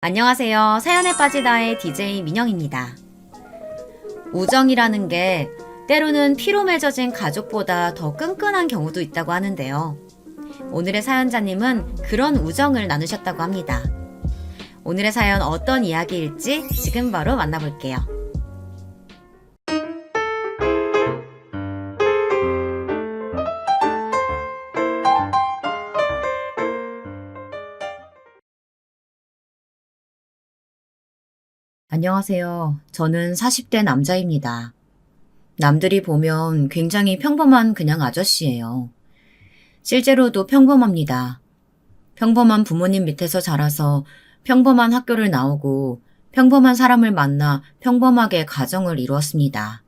안녕하세요. 사연에 빠지다의 DJ 민영입니다. 우정이라는 게 때로는 피로 맺어진 가족보다 더 끈끈한 경우도 있다고 하는데요. 오늘의 사연자님은 그런 우정을 나누셨다고 합니다. 오늘의 사연 어떤 이야기일지 지금 바로 만나볼게요. 안녕하세요. 저는 40대 남자입니다. 남들이 보면 굉장히 평범한 그냥 아저씨예요. 실제로도 평범합니다. 평범한 부모님 밑에서 자라서 평범한 학교를 나오고 평범한 사람을 만나 평범하게 가정을 이루었습니다.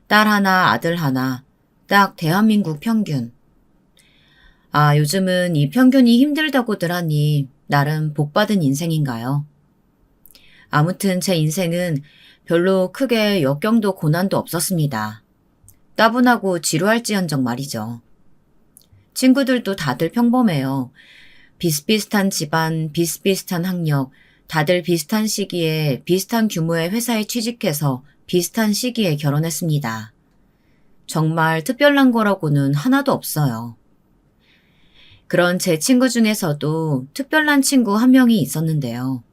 딸 하나, 아들 하나, 딱 대한민국 평균. 요즘은 이 평균이 힘들다고들 하니 나름 복받은 인생인가요? 아무튼 제 인생은 별로 크게 역경도 고난도 없었습니다. 따분하고 지루할지언정 말이죠. 친구들도 다들 평범해요. 비슷비슷한 집안, 비슷비슷한 학력, 다들 비슷한 시기에 비슷한 규모의 회사에 취직해서 비슷한 시기에 결혼했습니다. 정말 특별한 거라고는 하나도 없어요. 그런 제 친구 중에서도 특별한 친구 한 명이 있었는데요.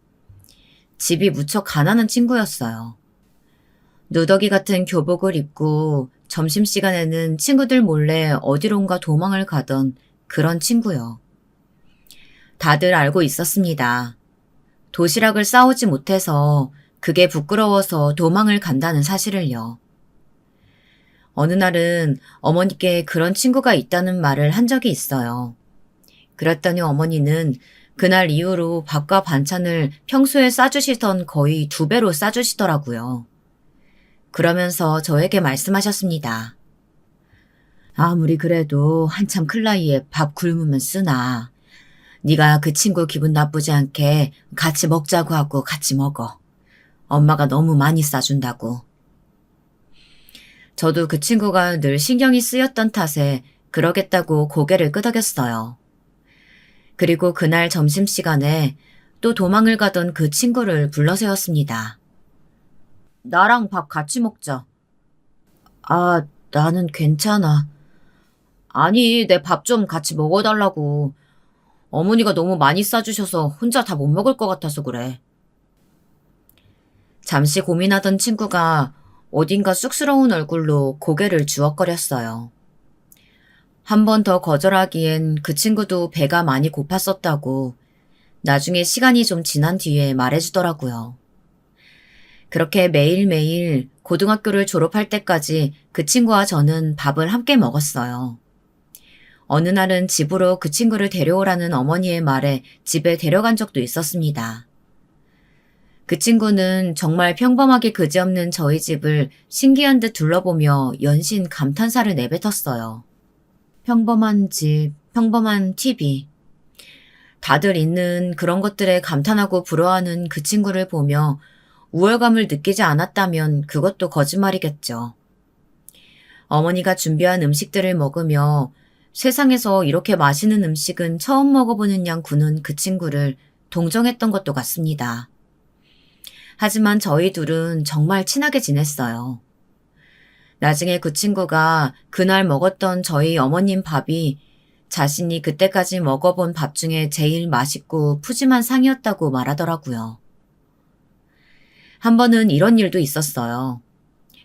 집이 무척 가난한 친구였어요. 누더기 같은 교복을 입고 점심시간에는 친구들 몰래 어디론가 도망을 가던 그런 친구요. 다들 알고 있었습니다. 도시락을 싸오지 못해서 그게 부끄러워서 도망을 간다는 사실을요. 어느 날은 어머니께 그런 친구가 있다는 말을 한 적이 있어요. 그랬더니 어머니는 그날 이후로 밥과 반찬을 평소에 싸주시던 거의 2배로 싸주시더라고요. 그러면서 저에게 말씀하셨습니다. 아무리 그래도 한참 클 나이에 밥 굶으면 쓰나. 네가 그 친구 기분 나쁘지 않게 같이 먹자고 하고 같이 먹어. 엄마가 너무 많이 싸준다고. 저도 그 친구가 늘 신경이 쓰였던 탓에 그러겠다고 고개를 끄덕였어요. 그리고 그날 점심시간에 또 도망을 가던 그 친구를 불러세웠습니다. 나랑 밥 같이 먹자. 나는 괜찮아. 아니, 내 밥 좀 같이 먹어달라고. 어머니가 너무 많이 싸주셔서 혼자 다 못 먹을 것 같아서 그래. 잠시 고민하던 친구가 어딘가 쑥스러운 얼굴로 고개를 주걱거렸어요. 한 번 더 거절하기엔 그 친구도 배가 많이 고팠었다고 나중에 시간이 좀 지난 뒤에 말해주더라고요. 그렇게 매일매일 고등학교를 졸업할 때까지 그 친구와 저는 밥을 함께 먹었어요. 어느 날은 집으로 그 친구를 데려오라는 어머니의 말에 집에 데려간 적도 있었습니다. 그 친구는 정말 평범하게 그지없는 저희 집을 신기한 듯 둘러보며 연신 감탄사를 내뱉었어요. 평범한 집, 평범한 TV. 다들 있는 그런 것들에 감탄하고 부러워하는 그 친구를 보며 우월감을 느끼지 않았다면 그것도 거짓말이겠죠. 어머니가 준비한 음식들을 먹으며 세상에서 이렇게 맛있는 음식은 처음 먹어보는 양 구는 그 친구를 동정했던 것도 같습니다. 하지만 저희 둘은 정말 친하게 지냈어요. 나중에 그 친구가 그날 먹었던 저희 어머님 밥이 자신이 그때까지 먹어본 밥 중에 제일 맛있고 푸짐한 상이었다고 말하더라고요. 한 번은 이런 일도 있었어요.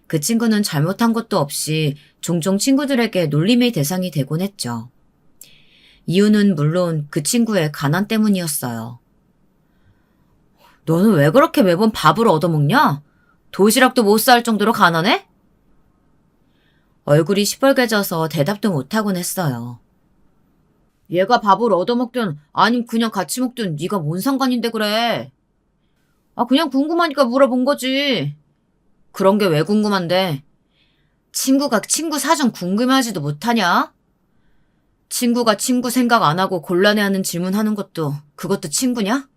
그 친구는 잘못한 것도 없이 종종 친구들에게 놀림의 대상이 되곤 했죠. 이유는 물론 그 친구의 가난 때문이었어요. 너는 왜 그렇게 매번 밥을 얻어먹냐? 도시락도 못 살 정도로 가난해? 얼굴이 시뻘개져서 대답도 못하곤 했어요. 얘가 밥을 얻어먹든 아님 그냥 같이 먹든 네가 뭔 상관인데 그래. 그냥 궁금하니까 물어본 거지. 그런 게 왜 궁금한데? 친구가 친구 사정 궁금해하지도 못하냐? 친구가 친구 생각 안 하고 곤란해하는 질문하는 것도 그것도 친구냐?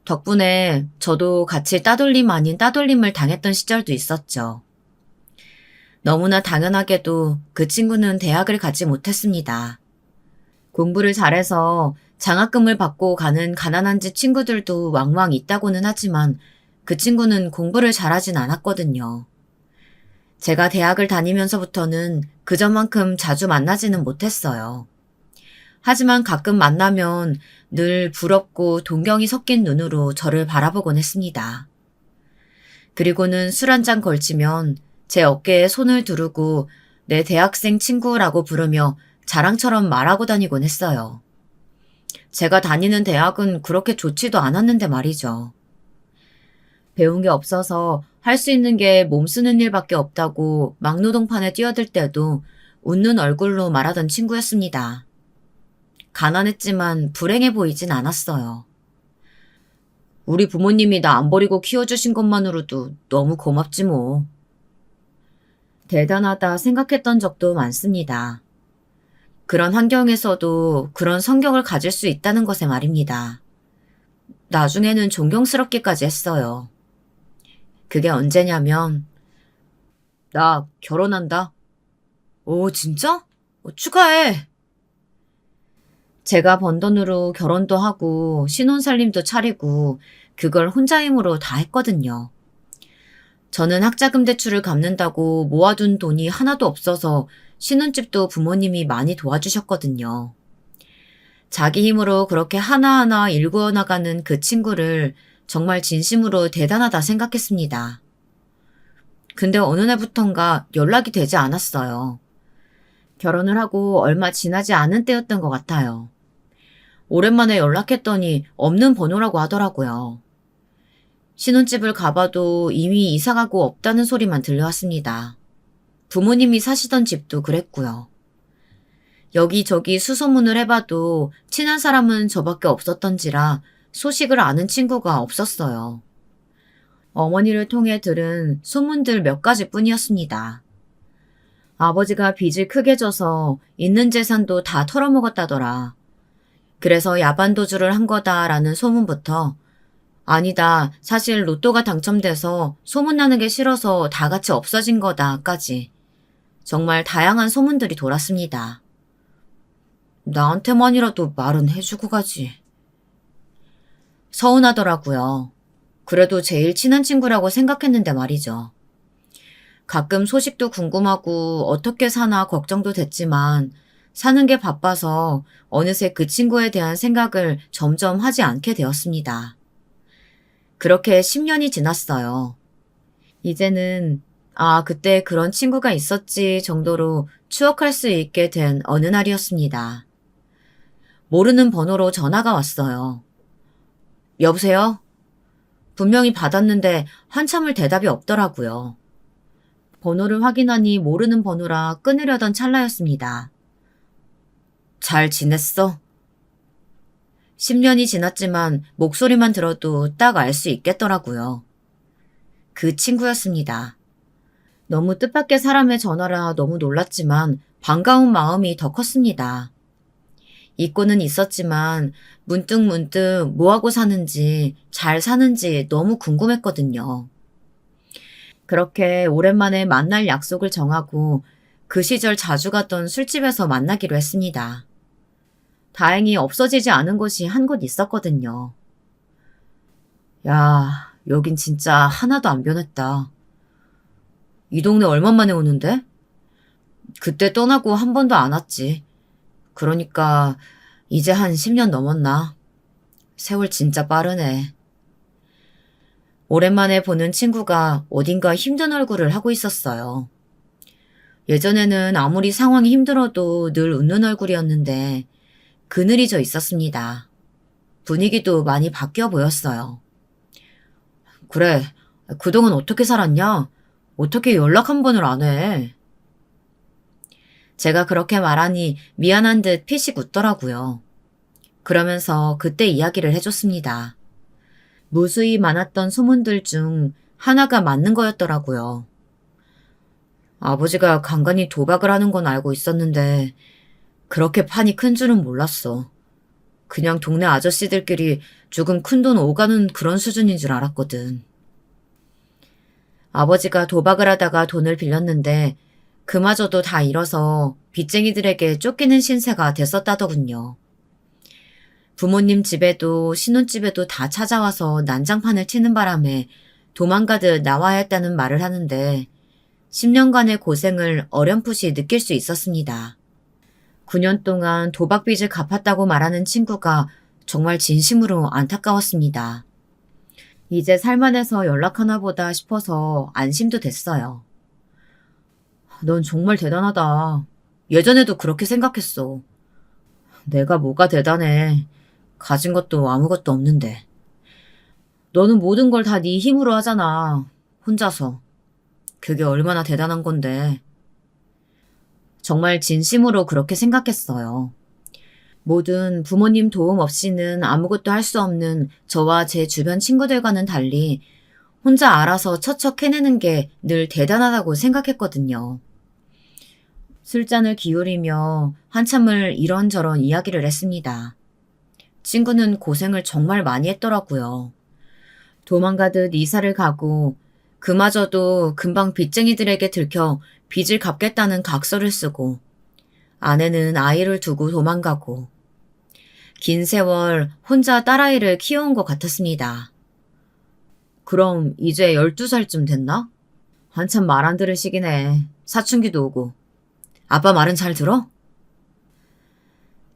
덕분에 저도 같이 따돌림 아닌 따돌림을 당했던 시절도 있었죠. 너무나 당연하게도 그 친구는 대학을 가지 못했습니다. 공부를 잘해서 장학금을 받고 가는 가난한 집 친구들도 왕왕 있다고는 하지만 그 친구는 공부를 잘하진 않았거든요. 제가 대학을 다니면서부터는 그전만큼 자주 만나지는 못했어요. 하지만 가끔 만나면 늘 부럽고 동경이 섞인 눈으로 저를 바라보곤 했습니다. 그리고는 술 한 잔 걸치면 제 어깨에 손을 두르고 내 대학생 친구라고 부르며 자랑처럼 말하고 다니곤 했어요. 제가 다니는 대학은 그렇게 좋지도 않았는데 말이죠. 배운 게 없어서 할 수 있는 게 몸 쓰는 일밖에 없다고 막노동판에 뛰어들 때도 웃는 얼굴로 말하던 친구였습니다. 가난했지만 불행해 보이진 않았어요. 우리 부모님이 나 안 버리고 키워주신 것만으로도 너무 고맙지 뭐. 대단하다 생각했던 적도 많습니다. 그런 환경에서도 그런 성격을 가질 수 있다는 것에 말입니다. 나중에는 존경스럽기까지 했어요. 그게 언제냐면, 나 결혼한다. 오, 진짜? 축하해. 제가 번 돈으로 결혼도 하고 신혼살림도 차리고 그걸 혼자 힘으로 다 했거든요. 저는 학자금 대출을 갚는다고 모아둔 돈이 하나도 없어서 신혼집도 부모님이 많이 도와주셨거든요. 자기 힘으로 그렇게 하나하나 일구어 나가는 그 친구를 정말 진심으로 대단하다 생각했습니다. 근데 어느 날부턴가 연락이 되지 않았어요. 결혼을 하고 얼마 지나지 않은 때였던 것 같아요. 오랜만에 연락했더니 없는 번호라고 하더라고요. 신혼집을 가봐도 이미 이사가고 없다는 소리만 들려왔습니다. 부모님이 사시던 집도 그랬고요. 여기저기 수소문을 해봐도 친한 사람은 저밖에 없었던지라 소식을 아는 친구가 없었어요. 어머니를 통해 들은 소문들 몇 가지뿐이었습니다. 아버지가 빚을 크게 져서 있는 재산도 다 털어먹었다더라. 그래서 야반도주를 한 거다라는 소문부터 아니다, 사실 로또가 당첨돼서 소문나는 게 싫어서 다 같이 없어진 거다까지 정말 다양한 소문들이 돌았습니다. 나한테만이라도 말은 해주고 가지. 서운하더라고요. 그래도 제일 친한 친구라고 생각했는데 말이죠. 가끔 소식도 궁금하고 어떻게 사나 걱정도 됐지만 사는 게 바빠서 어느새 그 친구에 대한 생각을 점점 하지 않게 되었습니다. 그렇게 10년이 지났어요. 이제는 그때 그런 친구가 있었지 정도로 추억할 수 있게 된 어느 날이었습니다. 모르는 번호로 전화가 왔어요. 여보세요? 분명히 받았는데 한참을 대답이 없더라고요. 번호를 확인하니 모르는 번호라 끊으려던 찰나였습니다. 잘 지냈어? 10년이 지났지만 목소리만 들어도 딱 알 수 있겠더라고요. 그 친구였습니다. 너무 뜻밖의 사람의 전화라 너무 놀랐지만 반가운 마음이 더 컸습니다. 잊고는 있었지만 문득 뭐하고 사는지 잘 사는지 너무 궁금했거든요. 그렇게 오랜만에 만날 약속을 정하고 그 시절 자주 갔던 술집에서 만나기로 했습니다. 다행히 없어지지 않은 곳이 한 곳 있었거든요. 야, 여긴 진짜 하나도 안 변했다. 이 동네 얼마만에 오는데? 그때 떠나고 한 번도 안 왔지. 그러니까 이제 한 10년 넘었나? 세월 진짜 빠르네. 오랜만에 보는 친구가 어딘가 힘든 얼굴을 하고 있었어요. 예전에는 아무리 상황이 힘들어도 늘 웃는 얼굴이었는데 그늘이 져 있었습니다. 분위기도 많이 바뀌어 보였어요. 그래, 그동안 어떻게 살았냐? 어떻게 연락 한 번을 안 해? 제가 그렇게 말하니 미안한 듯 피식 웃더라고요. 그러면서 그때 이야기를 해줬습니다. 무수히 많았던 소문들 중 하나가 맞는 거였더라고요. 아버지가 간간히 도박을 하는 건 알고 있었는데 그렇게 판이 큰 줄은 몰랐어. 그냥 동네 아저씨들끼리 조금 큰 돈 오가는 그런 수준인 줄 알았거든. 아버지가 도박을 하다가 돈을 빌렸는데 그마저도 다 잃어서 빚쟁이들에게 쫓기는 신세가 됐었다더군요. 부모님 집에도 신혼집에도 다 찾아와서 난장판을 치는 바람에 도망가듯 나와야 했다는 말을 하는데 10년간의 고생을 어렴풋이 느낄 수 있었습니다. 9년 동안 도박빚을 갚았다고 말하는 친구가 정말 진심으로 안타까웠습니다. 이제 살만해서 연락하나 보다 싶어서 안심도 됐어요. 넌 정말 대단하다. 예전에도 그렇게 생각했어. 내가 뭐가 대단해. 가진 것도 아무것도 없는데. 너는 모든 걸 다 네 힘으로 하잖아. 혼자서. 그게 얼마나 대단한 건데. 정말 진심으로 그렇게 생각했어요. 모든 부모님 도움 없이는 아무것도 할 수 없는 저와 제 주변 친구들과는 달리 혼자 알아서 척척 해내는 게 늘 대단하다고 생각했거든요. 술잔을 기울이며 한참을 이런저런 이야기를 했습니다. 친구는 고생을 정말 많이 했더라고요. 도망가듯 이사를 가고 그마저도 금방 빚쟁이들에게 들켜 빚을 갚겠다는 각서를 쓰고 아내는 아이를 두고 도망가고 긴 세월 혼자 딸아이를 키워온 것 같았습니다. 그럼 이제 12살쯤 됐나? 한참 말 안 들을 시기네. 사춘기도 오고. 아빠 말은 잘 들어?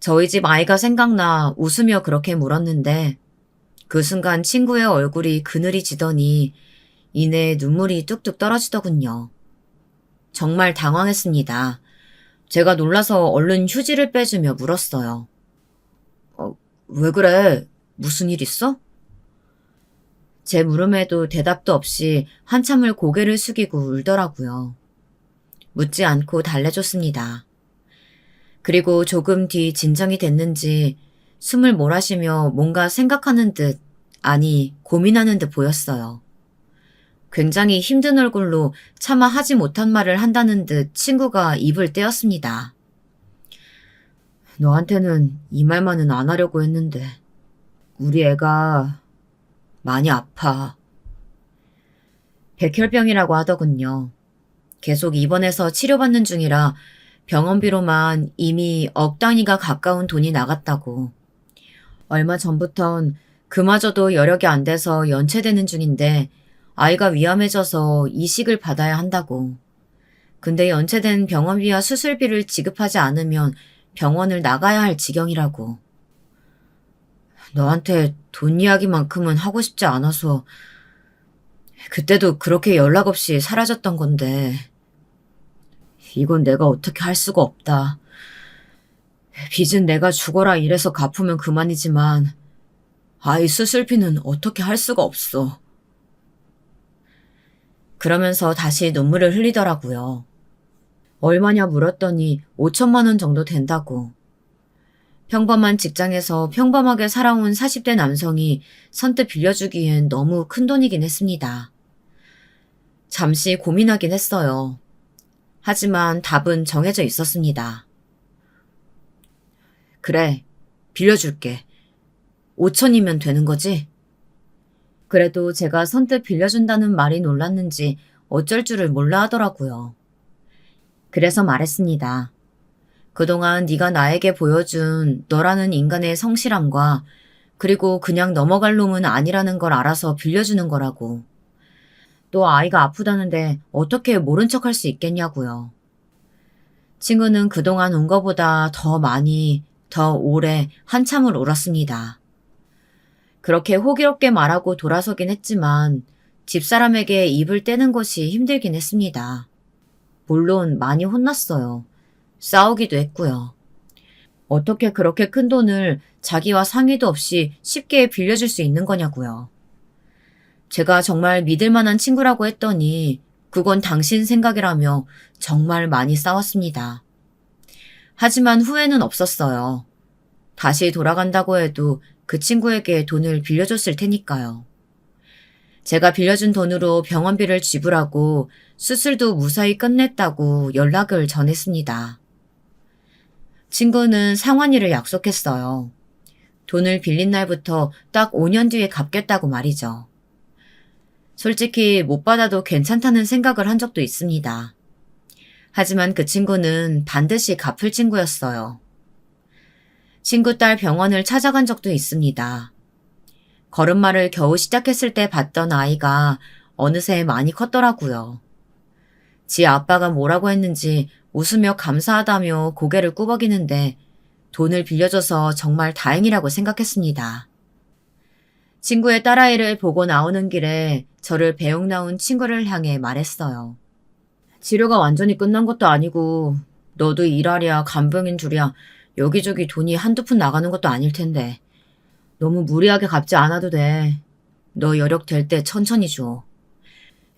저희 집 아이가 생각나 웃으며 그렇게 물었는데 그 순간 친구의 얼굴이 그늘이 지더니 이내 눈물이 뚝뚝 떨어지더군요. 정말 당황했습니다. 제가 놀라서 얼른 휴지를 빼주며 물었어요. 왜 그래? 무슨 일 있어? 제 물음에도 대답도 없이 한참을 고개를 숙이고 울더라고요. 묻지 않고 달래줬습니다. 그리고 조금 뒤 진정이 됐는지 숨을 몰아쉬며 뭔가 생각하는 듯, 아니 고민하는 듯 보였어요. 굉장히 힘든 얼굴로 차마 하지 못한 말을 한다는 듯 친구가 입을 떼었습니다. 너한테는 이 말만은 안 하려고 했는데 우리 애가 많이 아파. 백혈병이라고 하더군요. 계속 입원해서 치료받는 중이라 병원비로만 이미 억 단위가 가까운 돈이 나갔다고. 얼마 전부턴 그마저도 여력이 안 돼서 연체되는 중인데 아이가 위암해져서 이식을 받아야 한다고. 근데 연체된 병원비와 수술비를 지급하지 않으면 병원을 나가야 할 지경이라고. 너한테 돈 이야기만큼은 하고 싶지 않아서 그때도 그렇게 연락 없이 사라졌던 건데 이건 내가 어떻게 할 수가 없다. 빚은 내가 죽어라 이래서 갚으면 그만이지만 아이 수술비는 어떻게 할 수가 없어. 그러면서 다시 눈물을 흘리더라고요. 얼마냐 물었더니 5천만 원 정도 된다고. 평범한 직장에서 평범하게 살아온 40대 남성이 선뜻 빌려주기엔 너무 큰 돈이긴 했습니다. 잠시 고민하긴 했어요. 하지만 답은 정해져 있었습니다. 그래, 빌려줄게. 5천이면 되는 거지? 그래도 제가 선뜻 빌려준다는 말이 놀랐는지 어쩔 줄을 몰라 하더라고요. 그래서 말했습니다. 그동안 네가 나에게 보여준 너라는 인간의 성실함과 그리고 그냥 넘어갈 놈은 아니라는 걸 알아서 빌려주는 거라고. 또 아이가 아프다는데 어떻게 모른 척할 수 있겠냐고요. 친구는 그동안 운 거보다 더 많이, 더 오래 한참을 울었습니다. 그렇게 호기롭게 말하고 돌아서긴 했지만 집사람에게 입을 떼는 것이 힘들긴 했습니다. 물론 많이 혼났어요. 싸우기도 했고요. 어떻게 그렇게 큰 돈을 자기와 상의도 없이 쉽게 빌려줄 수 있는 거냐고요. 제가 정말 믿을 만한 친구라고 했더니 그건 당신 생각이라며 정말 많이 싸웠습니다. 하지만 후회는 없었어요. 다시 돌아간다고 해도 그 친구에게 돈을 빌려줬을 테니까요. 제가 빌려준 돈으로 병원비를 지불하고 수술도 무사히 끝냈다고 연락을 전했습니다. 친구는 상환일을 약속했어요. 돈을 빌린 날부터 딱 5년 뒤에 갚겠다고 말이죠. 솔직히 못 받아도 괜찮다는 생각을 한 적도 있습니다. 하지만 그 친구는 반드시 갚을 친구였어요. 친구 딸 병원을 찾아간 적도 있습니다. 걸음마를 겨우 시작했을 때 봤던 아이가 어느새 많이 컸더라고요. 지 아빠가 뭐라고 했는지 웃으며 감사하다며 고개를 꾸벅이는데 돈을 빌려줘서 정말 다행이라고 생각했습니다. 친구의 딸아이를 보고 나오는 길에 저를 배웅 나온 친구를 향해 말했어요. 치료가 완전히 끝난 것도 아니고 너도 일하랴 간병인 줄이야 여기저기 돈이 한두 푼 나가는 것도 아닐 텐데 너무 무리하게 갚지 않아도 돼. 너 여력 될 때 천천히 줘.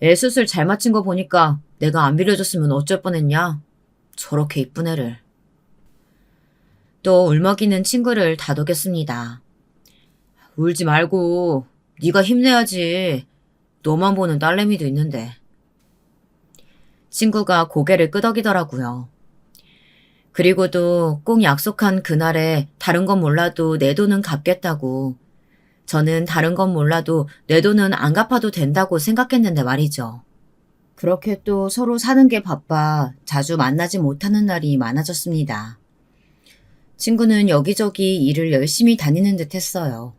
애 수술 잘 마친 거 보니까 내가 안 빌려줬으면 어쩔 뻔했냐? 저렇게 이쁜 애를. 또 울먹이는 친구를 다독였습니다. 울지 말고 네가 힘내야지. 너만 보는 딸내미도 있는데. 친구가 고개를 끄덕이더라고요. 그리고도 꼭 약속한 그날에 다른 건 몰라도 내 돈은 갚겠다고. 저는 다른 건 몰라도 내 돈은 안 갚아도 된다고 생각했는데 말이죠. 그렇게 또 서로 사는 게 바빠 자주 만나지 못하는 날이 많아졌습니다. 친구는 여기저기 일을 열심히 다니는 듯 했어요.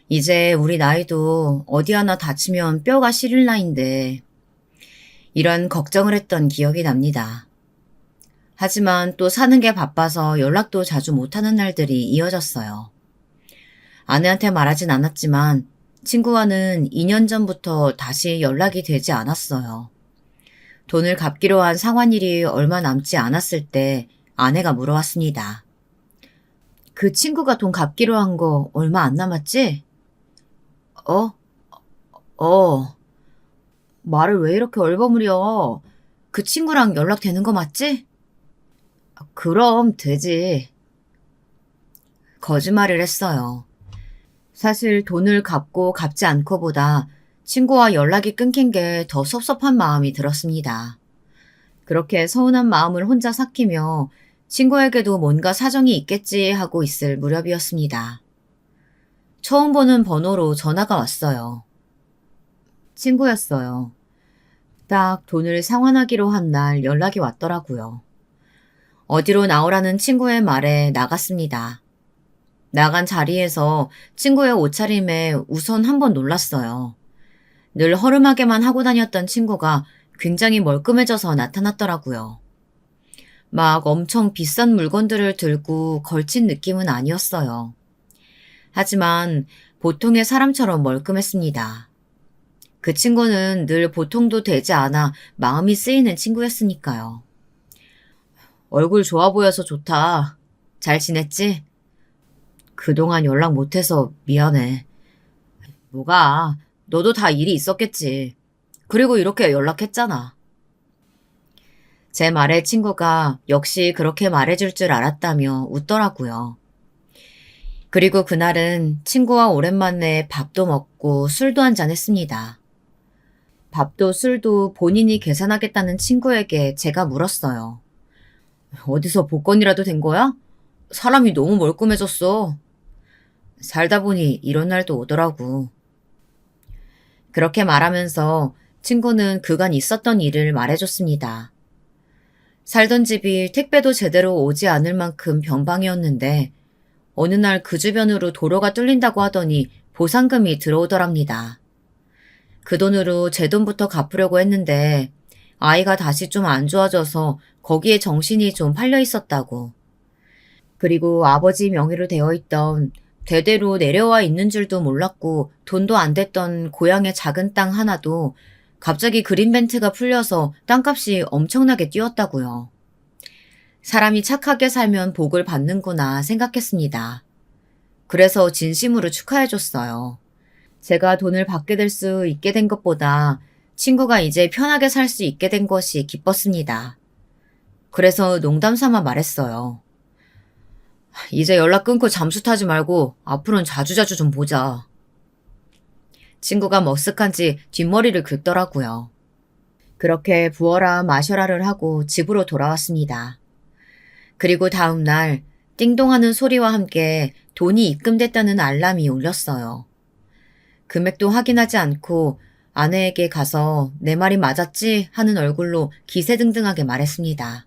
이제 우리 나이도 어디 하나 다치면 뼈가 시릴 나이인데 이런 걱정을 했던 기억이 납니다. 하지만 또 사는 게 바빠서 연락도 자주 못하는 날들이 이어졌어요. 아내한테 말하진 않았지만 친구와는 2년 전부터 다시 연락이 되지 않았어요. 돈을 갚기로 한 상환일이 얼마 남지 않았을 때 아내가 물어왔습니다. 그 친구가 돈 갚기로 한 거 얼마 안 남았지? 어. 말을 왜 이렇게 얼버무려? 그 친구랑 연락되는 거 맞지? 그럼 되지. 거짓말을 했어요. 사실 돈을 갚고 갚지 않고보다 친구와 연락이 끊긴 게 더 섭섭한 마음이 들었습니다. 그렇게 서운한 마음을 혼자 삭히며 친구에게도 뭔가 사정이 있겠지 하고 있을 무렵이었습니다. 처음 보는 번호로 전화가 왔어요. 친구였어요. 딱 돈을 상환하기로 한 날 연락이 왔더라고요. 어디로 나오라는 친구의 말에 나갔습니다. 나간 자리에서 친구의 옷차림에 우선 한번 놀랐어요. 늘 허름하게만 하고 다녔던 친구가 굉장히 멀끔해져서 나타났더라고요. 막 엄청 비싼 물건들을 들고 걸친 느낌은 아니었어요. 하지만 보통의 사람처럼 멀끔했습니다. 그 친구는 늘 보통도 되지 않아 마음이 쓰이는 친구였으니까요. 얼굴 좋아 보여서 좋다. 잘 지냈지? 그동안 연락 못해서 미안해. 뭐가, 너도 다 일이 있었겠지. 그리고 이렇게 연락했잖아. 제 말에 친구가 역시 그렇게 말해줄 줄 알았다며 웃더라고요. 그리고 그날은 친구와 오랜만에 밥도 먹고 술도 한잔 했습니다. 밥도 술도 본인이 계산하겠다는 친구에게 제가 물었어요. 어디서 복권이라도 된 거야? 사람이 너무 멀끔해졌어. 살다 보니 이런 날도 오더라고. 그렇게 말하면서 친구는 그간 있었던 일을 말해줬습니다. 살던 집이 택배도 제대로 오지 않을 만큼 변방이었는데 어느 날 그 주변으로 도로가 뚫린다고 하더니 보상금이 들어오더랍니다. 그 돈으로 제 돈부터 갚으려고 했는데 아이가 다시 좀 안 좋아져서 거기에 정신이 좀 팔려 있었다고. 그리고 아버지 명의로 되어 있던 대대로 내려와 있는 줄도 몰랐고 돈도 안 됐던 고향의 작은 땅 하나도 갑자기 그린벤트가 풀려서 땅값이 엄청나게 뛰었다고요. 사람이 착하게 살면 복을 받는구나 생각했습니다. 그래서 진심으로 축하해줬어요. 제가 돈을 받게 될 수 있게 된 것보다 친구가 이제 편하게 살 수 있게 된 것이 기뻤습니다. 그래서 농담 삼아 말했어요. 이제 연락 끊고 잠수 타지 말고 앞으로는 자주자주 좀 보자. 친구가 머쓱한지 뒷머리를 긁더라고요. 그렇게 부어라 마셔라를 하고 집으로 돌아왔습니다. 그리고 다음 날 띵동하는 소리와 함께 돈이 입금됐다는 알람이 울렸어요. 금액도 확인하지 않고 아내에게 가서 내 말이 맞았지 하는 얼굴로 기세등등하게 말했습니다.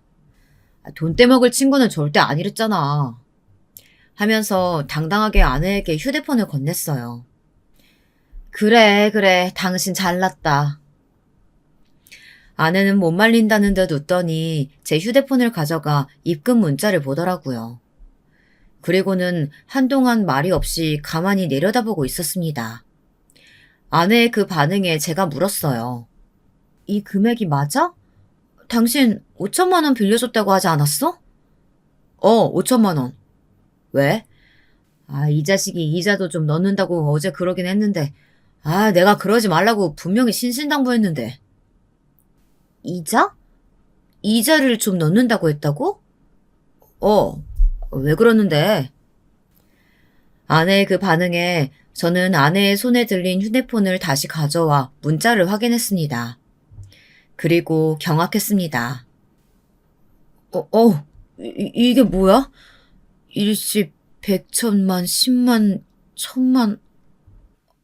돈 떼먹을 친구는 절대 아니랬잖아. 하면서 당당하게 아내에게 휴대폰을 건넸어요. 그래, 그래, 당신 잘났다. 아내는 못 말린다는 듯 웃더니 제 휴대폰을 가져가 입금 문자를 보더라고요. 그리고는 한동안 말이 없이 가만히 내려다보고 있었습니다. 아내의 그 반응에 제가 물었어요. 이 금액이 맞아? 당신 5천만 원 빌려줬다고 하지 않았어? 5천만 원. 왜? 이 자식이 이자도 좀 넣는다고 어제 그러긴 했는데, 내가 그러지 말라고 분명히 신신당부했는데. 이자? 이자를 좀 넣는다고 했다고? 어, 왜 그러는데? 아내의 그 반응에 저는 아내의 손에 들린 휴대폰을 다시 가져와 문자를 확인했습니다. 그리고 경악했습니다. 이게 뭐야? 일십, 백천만, 십만, 천만,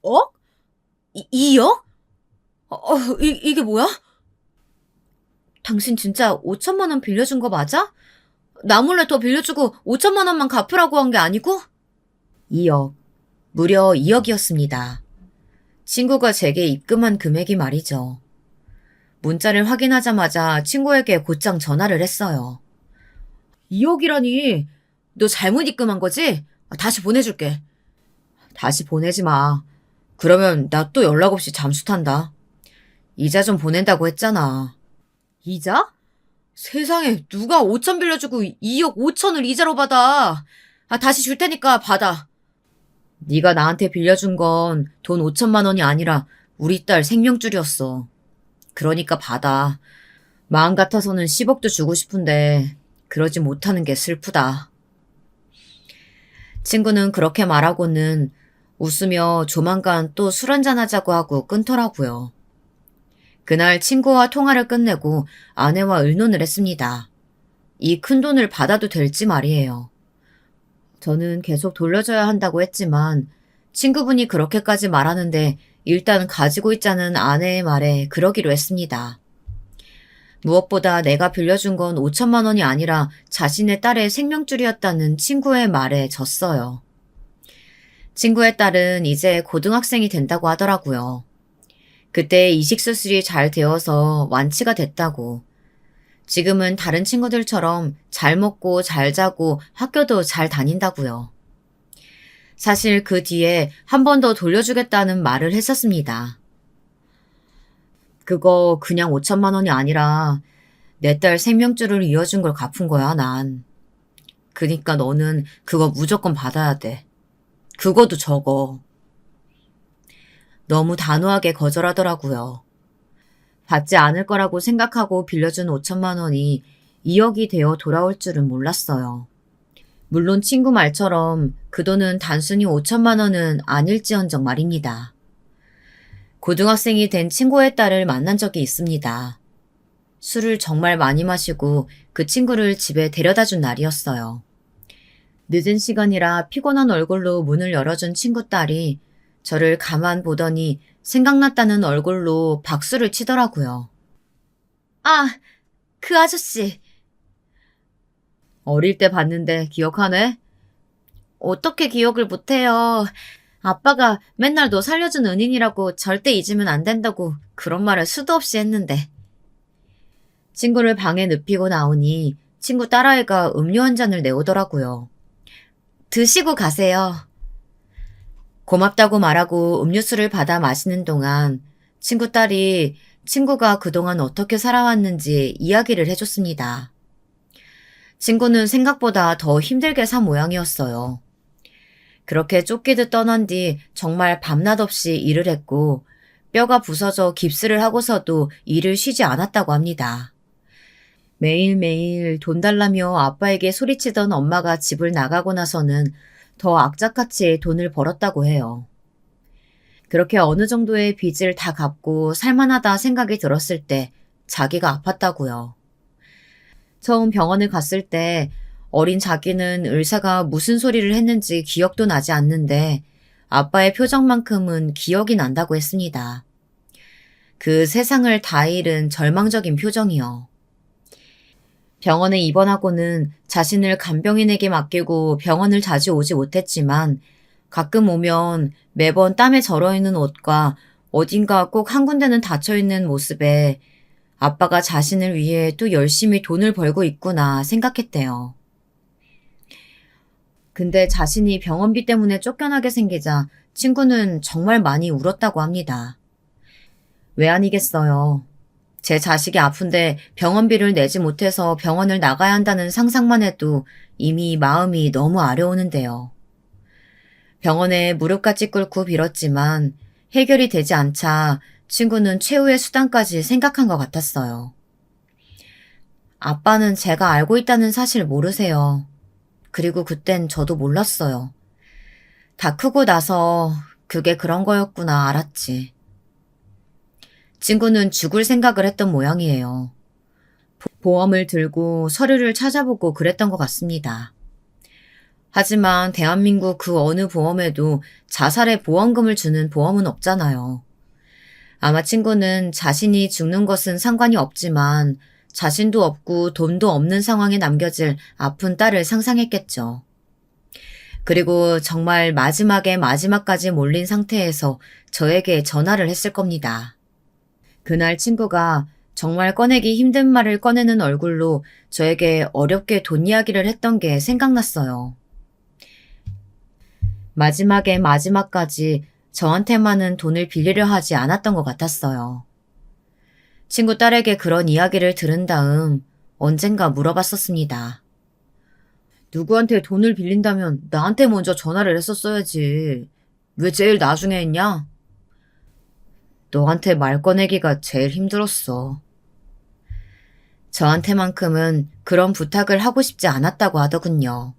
억? 2억? 이게 뭐야? 당신 진짜 5천만 원 빌려준 거 맞아? 나 몰래 더 빌려주고 5천만 원만 갚으라고 한 게 아니고? 2억. 무려 2억이었습니다. 친구가 제게 입금한 금액이 말이죠. 문자를 확인하자마자 친구에게 곧장 전화를 했어요. 2억이라니. 너 잘못 입금한 거지? 다시 보내줄게. 다시 보내지 마. 그러면 나 또 연락 없이 잠수 탄다. 이자 좀 보낸다고 했잖아. 이자? 세상에 누가 5천 빌려주고 2억 5천을 이자로 받아. 다시 줄 테니까 받아. 네가 나한테 빌려준 건 돈 5천만 원이 아니라 우리 딸 생명줄이었어. 그러니까 받아. 마음 같아서는 10억도 주고 싶은데 그러지 못하는 게 슬프다. 친구는 그렇게 말하고는 웃으며 조만간 또 술 한잔하자고 하고 끊더라고요. 그날 친구와 통화를 끝내고 아내와 의논을 했습니다. 이 큰 돈을 받아도 될지 말이에요. 저는 계속 돌려줘야 한다고 했지만 친구분이 그렇게까지 말하는데 일단 가지고 있자는 아내의 말에 그러기로 했습니다. 무엇보다 내가 빌려준 건 5천만 원이 아니라 자신의 딸의 생명줄이었다는 친구의 말에 졌어요. 친구의 딸은 이제 고등학생이 된다고 하더라고요. 그때 이식수술이 잘 되어서 완치가 됐다고. 지금은 다른 친구들처럼 잘 먹고 잘 자고 학교도 잘 다닌다고요. 사실 그 뒤에 한 번 더 돌려주겠다는 말을 했었습니다. 그거 그냥 5천만 원이 아니라 내 딸 생명줄을 이어준 걸 갚은 거야, 난. 그니까 너는 그거 무조건 받아야 돼. 그거도 적어. 너무 단호하게 거절하더라고요. 받지 않을 거라고 생각하고 빌려준 5천만 원이 2억이 되어 돌아올 줄은 몰랐어요. 물론 친구 말처럼 그 돈은 단순히 5천만 원은 아닐지언정 말입니다. 고등학생이 된 친구의 딸을 만난 적이 있습니다. 술을 정말 많이 마시고 그 친구를 집에 데려다 준 날이었어요. 늦은 시간이라 피곤한 얼굴로 문을 열어준 친구 딸이 저를 가만 보더니 생각났다는 얼굴로 박수를 치더라고요. 그 아저씨. 어릴 때 봤는데 기억하네? 어떻게 기억을 못해요. 아빠가 맨날 너 살려준 은인이라고 절대 잊으면 안 된다고 그런 말을 수도 없이 했는데. 친구를 방에 눕히고 나오니 친구 딸아이가 음료 한 잔을 내오더라고요. 드시고 가세요. 고맙다고 말하고 음료수를 받아 마시는 동안 친구 딸이 친구가 그동안 어떻게 살아왔는지 이야기를 해줬습니다. 친구는 생각보다 더 힘들게 산 모양이었어요. 그렇게 쫓기듯 떠난 뒤 정말 밤낮 없이 일을 했고 뼈가 부서져 깁스를 하고서도 일을 쉬지 않았다고 합니다. 매일매일 돈 달라며 아빠에게 소리치던 엄마가 집을 나가고 나서는 더 악착같이 돈을 벌었다고 해요. 그렇게 어느 정도의 빚을 다 갚고 살만하다 생각이 들었을 때 자기가 아팠다고요. 처음 병원을 갔을 때 어린 자기는 의사가 무슨 소리를 했는지 기억도 나지 않는데 아빠의 표정만큼은 기억이 난다고 했습니다. 그 세상을 다 잃은 절망적인 표정이요. 병원에 입원하고는 자신을 간병인에게 맡기고 병원을 자주 오지 못했지만 가끔 오면 매번 땀에 절어있는 옷과 어딘가 꼭 한 군데는 닫혀있는 모습에 아빠가 자신을 위해 또 열심히 돈을 벌고 있구나 생각했대요. 근데 자신이 병원비 때문에 쫓겨나게 생기자 친구는 정말 많이 울었다고 합니다. 왜 아니겠어요. 제 자식이 아픈데 병원비를 내지 못해서 병원을 나가야 한다는 상상만 해도 이미 마음이 너무 아려오는데요. 병원에 무릎까지 꿇고 빌었지만 해결이 되지 않자 친구는 최후의 수단까지 생각한 것 같았어요. 아빠는 제가 알고 있다는 사실 모르세요. 그리고 그땐 저도 몰랐어요. 다 크고 나서 그게 그런 거였구나 알았지. 친구는 죽을 생각을 했던 모양이에요. 보험을 들고 서류를 찾아보고 그랬던 것 같습니다. 하지만 대한민국 그 어느 보험에도 자살의 보험금을 주는 보험은 없잖아요. 아마 친구는 자신이 죽는 것은 상관이 없지만 자신도 없고 돈도 없는 상황에 남겨질 아픈 딸을 상상했겠죠. 그리고 정말 마지막에 마지막까지 몰린 상태에서 저에게 전화를 했을 겁니다. 그날 친구가 정말 꺼내기 힘든 말을 꺼내는 얼굴로 저에게 어렵게 돈 이야기를 했던 게 생각났어요. 마지막에 마지막까지 저한테만은 돈을 빌리려 하지 않았던 것 같았어요. 친구 딸에게 그런 이야기를 들은 다음 언젠가 물어봤었습니다. 누구한테 돈을 빌린다면 나한테 먼저 전화를 했었어야지. 왜 제일 나중에 했냐? 너한테 말 꺼내기가 제일 힘들었어. 저한테만큼은 그런 부탁을 하고 싶지 않았다고 하더군요.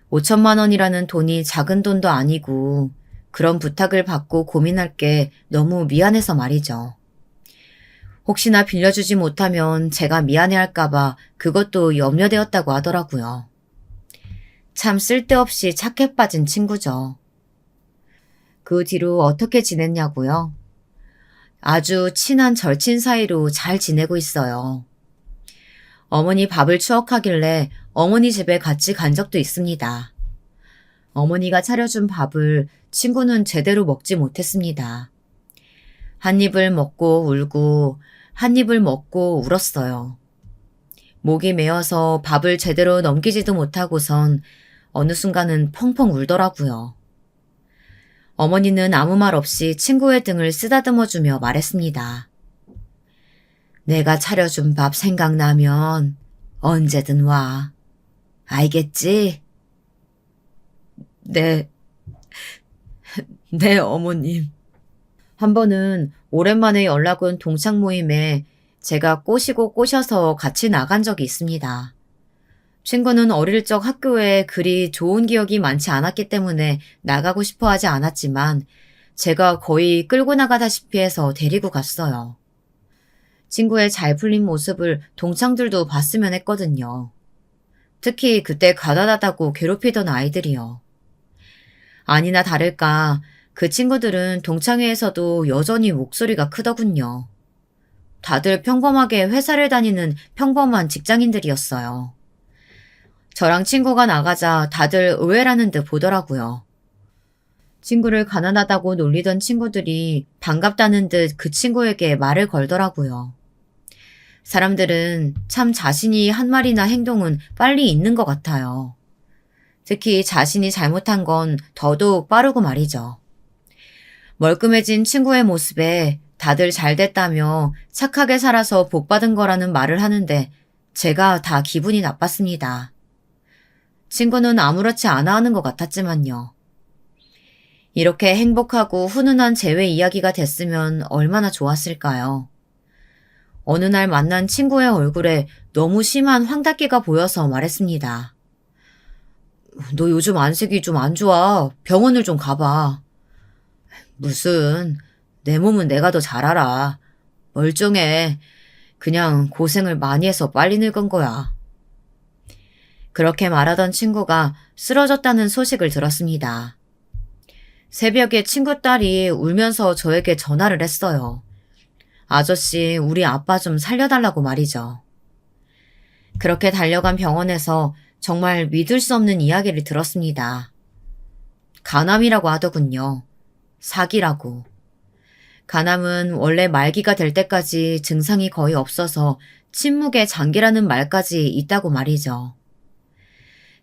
5천만 원이라는 돈이 작은 돈도 아니고 그런 부탁을 받고 고민할 게 너무 미안해서 말이죠. 혹시나 빌려주지 못하면 제가 미안해할까봐 그것도 염려되었다고 하더라고요. 참 쓸데없이 착해 빠진 친구죠. 그 뒤로 어떻게 지냈냐고요? 아주 친한 절친 사이로 잘 지내고 있어요. 어머니 밥을 추억하길래 어머니 집에 같이 간 적도 있습니다. 어머니가 차려준 밥을 친구는 제대로 먹지 못했습니다. 한 입을 먹고 울고 한 입을 먹고 울었어요. 목이 메어서 밥을 제대로 넘기지도 못하고선 어느 순간은 펑펑 울더라고요. 어머니는 아무 말 없이 친구의 등을 쓰다듬어주며 말했습니다. 내가 차려준 밥 생각나면 언제든 와. 알겠지? 네, 네, 어머님. 한 번은 오랜만에 연락 온 동창 모임에 제가 꼬시고 꼬셔서 같이 나간 적이 있습니다. 친구는 어릴 적 학교에 그리 좋은 기억이 많지 않았기 때문에 나가고 싶어 하지 않았지만 제가 거의 끌고 나가다시피 해서 데리고 갔어요. 친구의 잘 풀린 모습을 동창들도 봤으면 했거든요. 특히 그때 가난하다고 괴롭히던 아이들이요. 아니나 다를까 그 친구들은 동창회에서도 여전히 목소리가 크더군요. 다들 평범하게 회사를 다니는 평범한 직장인들이었어요. 저랑 친구가 나가자 다들 의외라는 듯 보더라고요. 친구를 가난하다고 놀리던 친구들이 반갑다는 듯 그 친구에게 말을 걸더라고요. 사람들은 참 자신이 한 말이나 행동은 빨리 잊는 것 같아요. 특히 자신이 잘못한 건 더더욱 빠르고 말이죠. 멀끔해진 친구의 모습에 다들 잘 됐다며 착하게 살아서 복 받은 거라는 말을 하는데 제가 다 기분이 나빴습니다. 친구는 아무렇지 않아 하는 것 같았지만요. 이렇게 행복하고 훈훈한 재회 이야기가 됐으면 얼마나 좋았을까요? 어느 날 만난 친구의 얼굴에 너무 심한 황달기가 보여서 말했습니다. 너 요즘 안색이 좀 안 좋아. 병원을 좀 가봐. 무슨, 내 몸은 내가 더 잘 알아. 멀쩡해. 그냥 고생을 많이 해서 빨리 늙은 거야. 그렇게 말하던 친구가 쓰러졌다는 소식을 들었습니다. 새벽에 친구 딸이 울면서 저에게 전화를 했어요. 아저씨, 우리 아빠 좀 살려달라고 말이죠. 그렇게 달려간 병원에서 정말 믿을 수 없는 이야기를 들었습니다. 간암이라고 하더군요. 사기라고. 간암은 원래 말기가 될 때까지 증상이 거의 없어서 침묵의 장기라는 말까지 있다고 말이죠.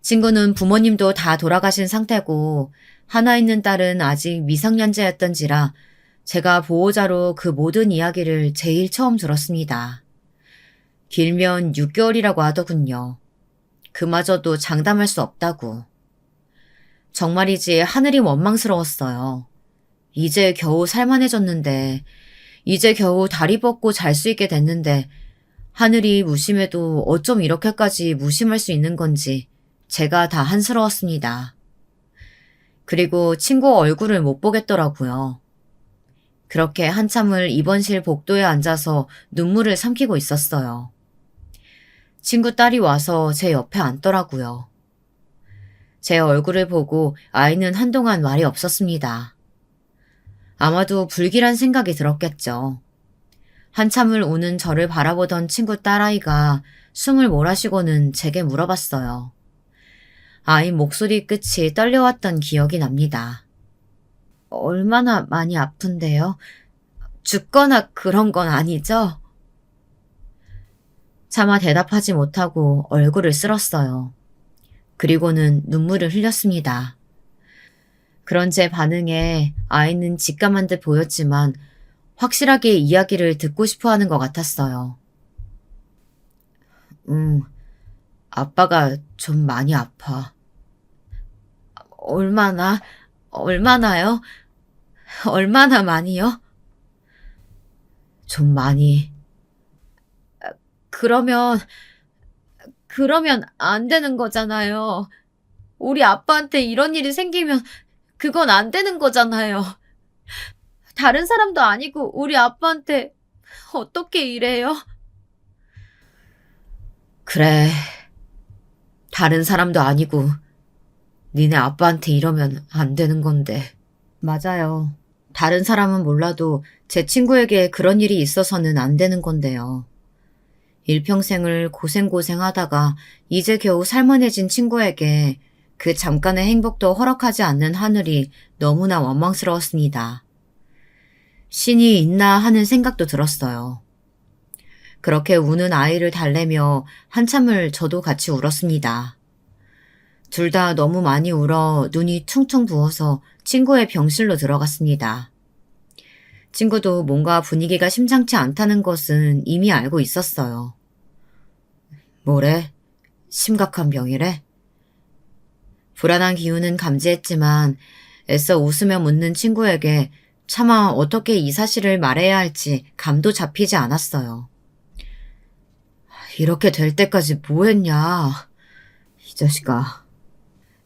친구는 부모님도 다 돌아가신 상태고 하나 있는 딸은 아직 미성년자였던지라 제가 보호자로 그 모든 이야기를 제일 처음 들었습니다. 길면 6개월이라고 하더군요. 그마저도 장담할 수 없다고. 정말이지 하늘이 원망스러웠어요. 이제 겨우 살만해졌는데, 이제 겨우 다리 뻗고 잘 수 있게 됐는데 하늘이 무심해도 어쩜 이렇게까지 무심할 수 있는 건지 제가 다 한스러웠습니다. 그리고 친구 얼굴을 못 보겠더라고요. 그렇게 한참을 입원실 복도에 앉아서 눈물을 삼키고 있었어요. 친구 딸이 와서 제 옆에 앉더라고요. 제 얼굴을 보고 아이는 한동안 말이 없었습니다. 아마도 불길한 생각이 들었겠죠. 한참을 우는 저를 바라보던 친구 딸아이가 숨을 몰아쉬고는 제게 물어봤어요. 아이 목소리 끝이 떨려왔던 기억이 납니다. 얼마나 많이 아픈데요? 죽거나 그런 건 아니죠? 차마 대답하지 못하고 얼굴을 쓸었어요. 그리고는 눈물을 흘렸습니다. 그런 제 반응에 아이는 직감한 듯 보였지만 확실하게 이야기를 듣고 싶어 하는 것 같았어요. 아빠가 좀 많이 아파. 얼마나요? 얼마나 많이요? 좀 많이. 그러면 안 되는 거잖아요. 우리 아빠한테 이런 일이 생기면 그건 안 되는 거잖아요. 다른 사람도 아니고 우리 아빠한테 어떻게 이래요? 그래. 다른 사람도 아니고 니네 아빠한테 이러면 안 되는 건데. 맞아요. 다른 사람은 몰라도 제 친구에게 그런 일이 있어서는 안 되는 건데요. 일평생을 고생하다가 이제 겨우 살만해진 친구에게 그 잠깐의 행복도 허락하지 않는 하늘이 너무나 원망스러웠습니다. 신이 있나 하는 생각도 들었어요. 그렇게 우는 아이를 달래며 한참을 저도 같이 울었습니다. 둘 다 너무 많이 울어 눈이 퉁퉁 부어서 친구의 병실로 들어갔습니다. 친구도 뭔가 분위기가 심상치 않다는 것은 이미 알고 있었어요. 뭐래? 심각한 병이래? 불안한 기운은 감지했지만 애써 웃으며 묻는 친구에게 차마 어떻게 이 사실을 말해야 할지 감도 잡히지 않았어요. 이렇게 될 때까지 뭐 했냐? 이 자식아.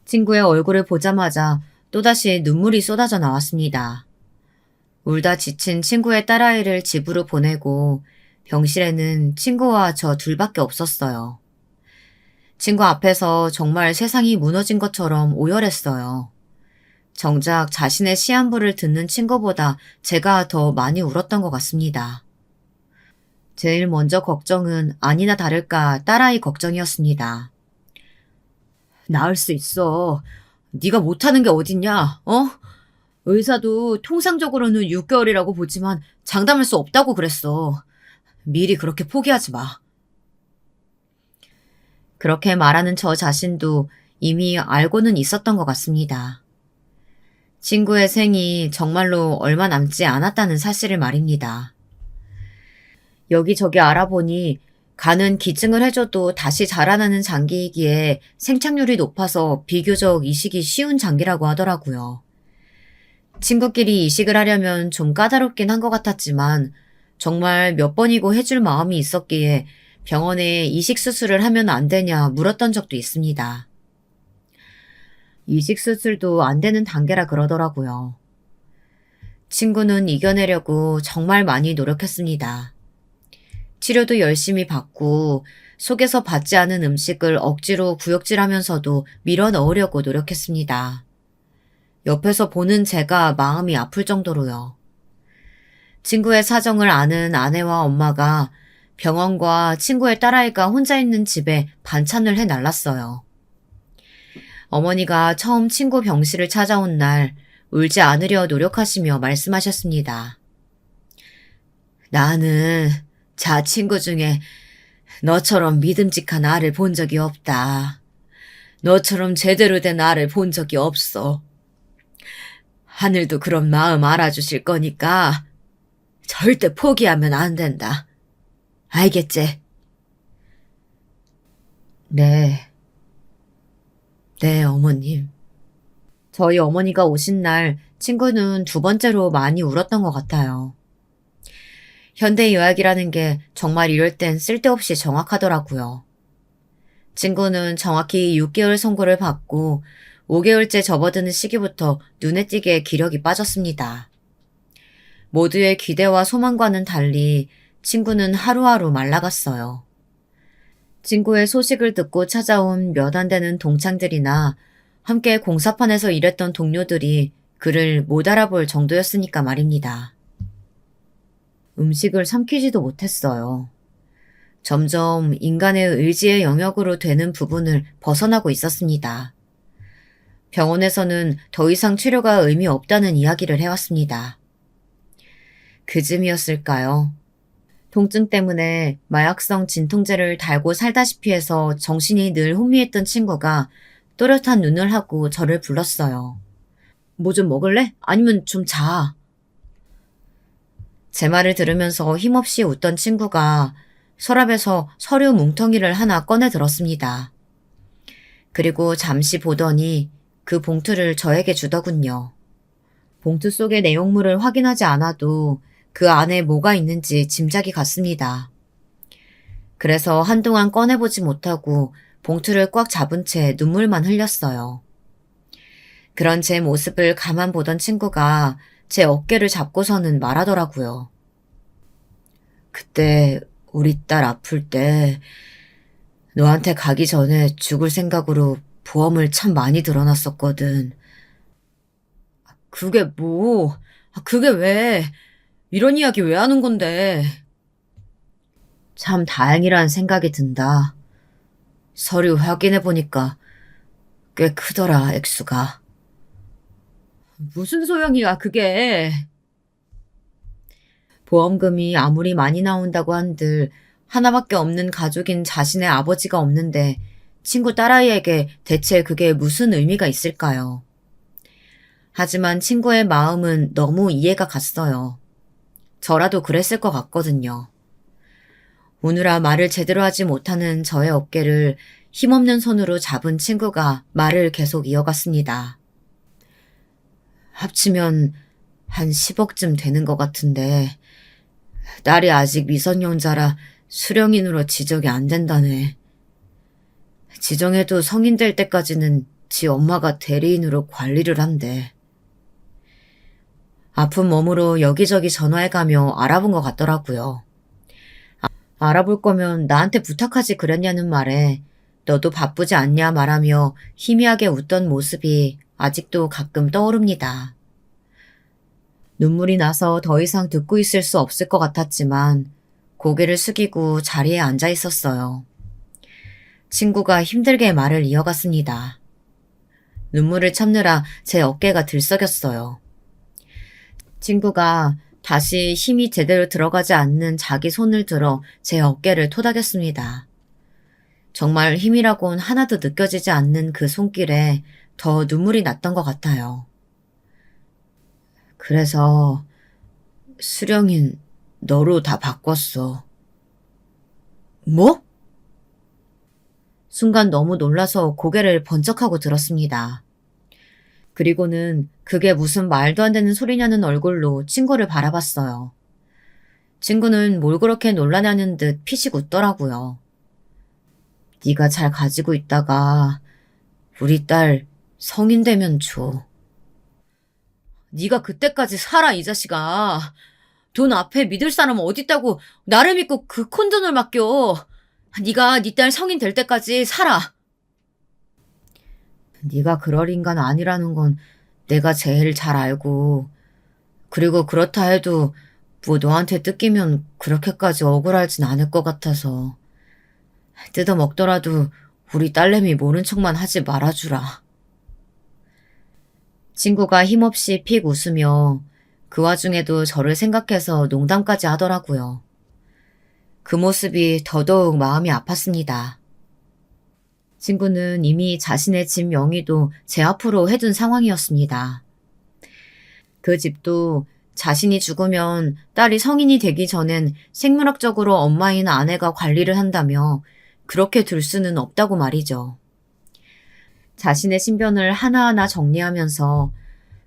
친구의 얼굴을 보자마자 또다시 눈물이 쏟아져 나왔습니다. 울다 지친 친구의 딸아이를 집으로 보내고 병실에는 친구와 저 둘밖에 없었어요. 친구 앞에서 정말 세상이 무너진 것처럼 오열했어요. 정작 자신의 시한부를 듣는 친구보다 제가 더 많이 울었던 것 같습니다. 제일 먼저 걱정은 아니나 다를까 딸아이 걱정이었습니다. 나을 수 있어. 네가 못하는 게 어딨냐, 어? 의사도 통상적으로는 6개월이라고 보지만 장담할 수 없다고 그랬어. 미리 그렇게 포기하지 마. 그렇게 말하는 저 자신도 이미 알고는 있었던 것 같습니다. 친구의 생이 정말로 얼마 남지 않았다는 사실을 말입니다. 여기저기 알아보니 간은 기증을 해줘도 다시 자라나는 장기이기에 생착률이 높아서 비교적 이식이 쉬운 장기라고 하더라고요. 친구끼리 이식을 하려면 좀 까다롭긴 한 것 같았지만 정말 몇 번이고 해줄 마음이 있었기에 병원에 이식 수술을 하면 안 되냐 물었던 적도 있습니다. 이식 수술도 안 되는 단계라 그러더라고요. 친구는 이겨내려고 정말 많이 노력했습니다. 치료도 열심히 받고 속에서 받지 않은 음식을 억지로 구역질하면서도 밀어 넣으려고 노력했습니다. 옆에서 보는 제가 마음이 아플 정도로요. 친구의 사정을 아는 아내와 엄마가 병원과 친구의 딸아이가 혼자 있는 집에 반찬을 해 날랐어요. 어머니가 처음 친구 병실을 찾아온 날 울지 않으려 노력하시며 말씀하셨습니다. 나는 친구 중에 너처럼 믿음직한 아를 본 적이 없다. 너처럼 제대로 된 아를 본 적이 없어. 하늘도 그런 마음 알아주실 거니까 절대 포기하면 안 된다. 알겠지? 네. 네, 어머님. 저희 어머니가 오신 날 친구는 두 번째로 많이 울었던 것 같아요. 현대의학이라는 게 정말 이럴 땐 쓸데없이 정확하더라고요. 친구는 정확히 6개월 선고를 받고 5개월째 접어드는 시기부터 눈에 띄게 기력이 빠졌습니다. 모두의 기대와 소망과는 달리 친구는 하루하루 말라갔어요. 친구의 소식을 듣고 찾아온 몇 안 되는 동창들이나 함께 공사판에서 일했던 동료들이 그를 못 알아볼 정도였으니까 말입니다. 음식을 삼키지도 못했어요. 점점 인간의 의지의 영역으로 되는 부분을 벗어나고 있었습니다. 병원에서는 더 이상 치료가 의미 없다는 이야기를 해왔습니다. 그쯤이었을까요? 통증 때문에 마약성 진통제를 달고 살다시피 해서 정신이 늘 혼미했던 친구가 또렷한 눈을 하고 저를 불렀어요. 뭐 좀 먹을래? 아니면 좀 자. 제 말을 들으면서 힘없이 웃던 친구가 서랍에서 서류 뭉텅이를 하나 꺼내 들었습니다. 그리고 잠시 보더니 그 봉투를 저에게 주더군요. 봉투 속의 내용물을 확인하지 않아도 그 안에 뭐가 있는지 짐작이 갔습니다. 그래서 한동안 꺼내보지 못하고 봉투를 꽉 잡은 채 눈물만 흘렸어요. 그런 제 모습을 가만 보던 친구가 제 어깨를 잡고서는 말하더라고요. 그때 우리 딸 아플 때 너한테 가기 전에 죽을 생각으로 보험을 참 많이 들어놨었거든. 그게 뭐? 그게 왜? 이런 이야기 왜 하는 건데? 참 다행이라는 생각이 든다. 서류 확인해보니까 꽤 크더라, 액수가. 무슨 소용이야, 그게. 보험금이 아무리 많이 나온다고 한들 하나밖에 없는 가족인 자신의 아버지가 없는데 친구 딸아이에게 대체 그게 무슨 의미가 있을까요? 하지만 친구의 마음은 너무 이해가 갔어요. 저라도 그랬을 것 같거든요. 오느라 말을 제대로 하지 못하는 저의 어깨를 힘없는 손으로 잡은 친구가 말을 계속 이어갔습니다. 합치면 한 10억쯤 되는 것 같은데 딸이 아직 미성년자라 수령인으로 지정이 안 된다네. 지정해도 성인 될 때까지는 지 엄마가 대리인으로 관리를 한대. 아픈 몸으로 여기저기 전화해가며 알아본 것 같더라고요. 알아볼 거면 나한테 부탁하지 그랬냐는 말에 너도 바쁘지 않냐 말하며 희미하게 웃던 모습이 아직도 가끔 떠오릅니다. 눈물이 나서 더 이상 듣고 있을 수 없을 것 같았지만 고개를 숙이고 자리에 앉아 있었어요. 친구가 힘들게 말을 이어갔습니다. 눈물을 참느라 제 어깨가 들썩였어요. 친구가 다시 힘이 제대로 들어가지 않는 자기 손을 들어 제 어깨를 토닥였습니다. 정말 힘이라곤 하나도 느껴지지 않는 그 손길에 더 눈물이 났던 것 같아요. 그래서 수령인 너로 다 바꿨어. 뭐? 순간 너무 놀라서 고개를 번쩍하고 들었습니다. 그리고는 그게 무슨 말도 안 되는 소리냐는 얼굴로 친구를 바라봤어요. 친구는 뭘 그렇게 놀라냐는 듯 피식 웃더라고요. 네가 잘 가지고 있다가 우리 딸 성인 되면 줘. 네가 그때까지 살아, 이 자식아. 돈 앞에 믿을 사람은 어딨다고 나를 믿고 그 콘돈을 맡겨. 네가 네 딸 성인 될 때까지 살아. 네가 그럴 인간 아니라는 건 내가 제일 잘 알고, 그리고 그렇다 해도 뭐 너한테 뜯기면 그렇게까지 억울하진 않을 것 같아서. 뜯어먹더라도 우리 딸내미 모른 척만 하지 말아주라. 친구가 힘없이 픽 웃으며 그 와중에도 저를 생각해서 농담까지 하더라고요. 그 모습이 더더욱 마음이 아팠습니다. 친구는 이미 자신의 집 명의도 제 앞으로 해둔 상황이었습니다. 그 집도 자신이 죽으면 딸이 성인이 되기 전엔 생물학적으로 엄마인 아내가 관리를 한다며 그렇게 둘 수는 없다고 말이죠. 자신의 신변을 하나하나 정리하면서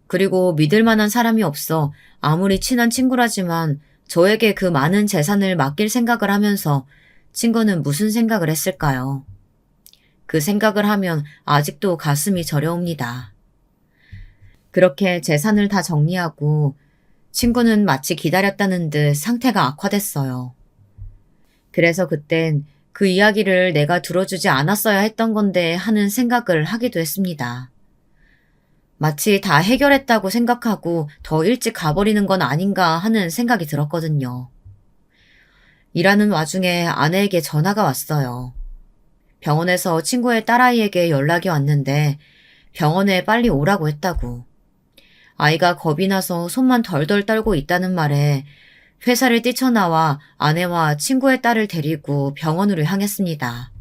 그리고 믿을 만한 사람이 없어 아무리 친한 친구라지만 저에게 그 많은 재산을 맡길 생각을 하면서 친구는 무슨 생각을 했을까요? 그 생각을 하면 아직도 가슴이 저려옵니다. 그렇게 재산을 다 정리하고 친구는 마치 기다렸다는 듯 상태가 악화됐어요. 그래서 그땐 그 이야기를 내가 들어주지 않았어야 했던 건데 하는 생각을 하기도 했습니다. 마치 다 해결했다고 생각하고 더 일찍 가버리는 건 아닌가 하는 생각이 들었거든요. 일하는 와중에 아내에게 전화가 왔어요. 병원에서 친구의 딸아이에게 연락이 왔는데 병원에 빨리 오라고 했다고. 아이가 겁이 나서 손만 덜덜 떨고 있다는 말에 회사를 뛰쳐나와 아내와 친구의 딸을 데리고 병원으로 향했습니다.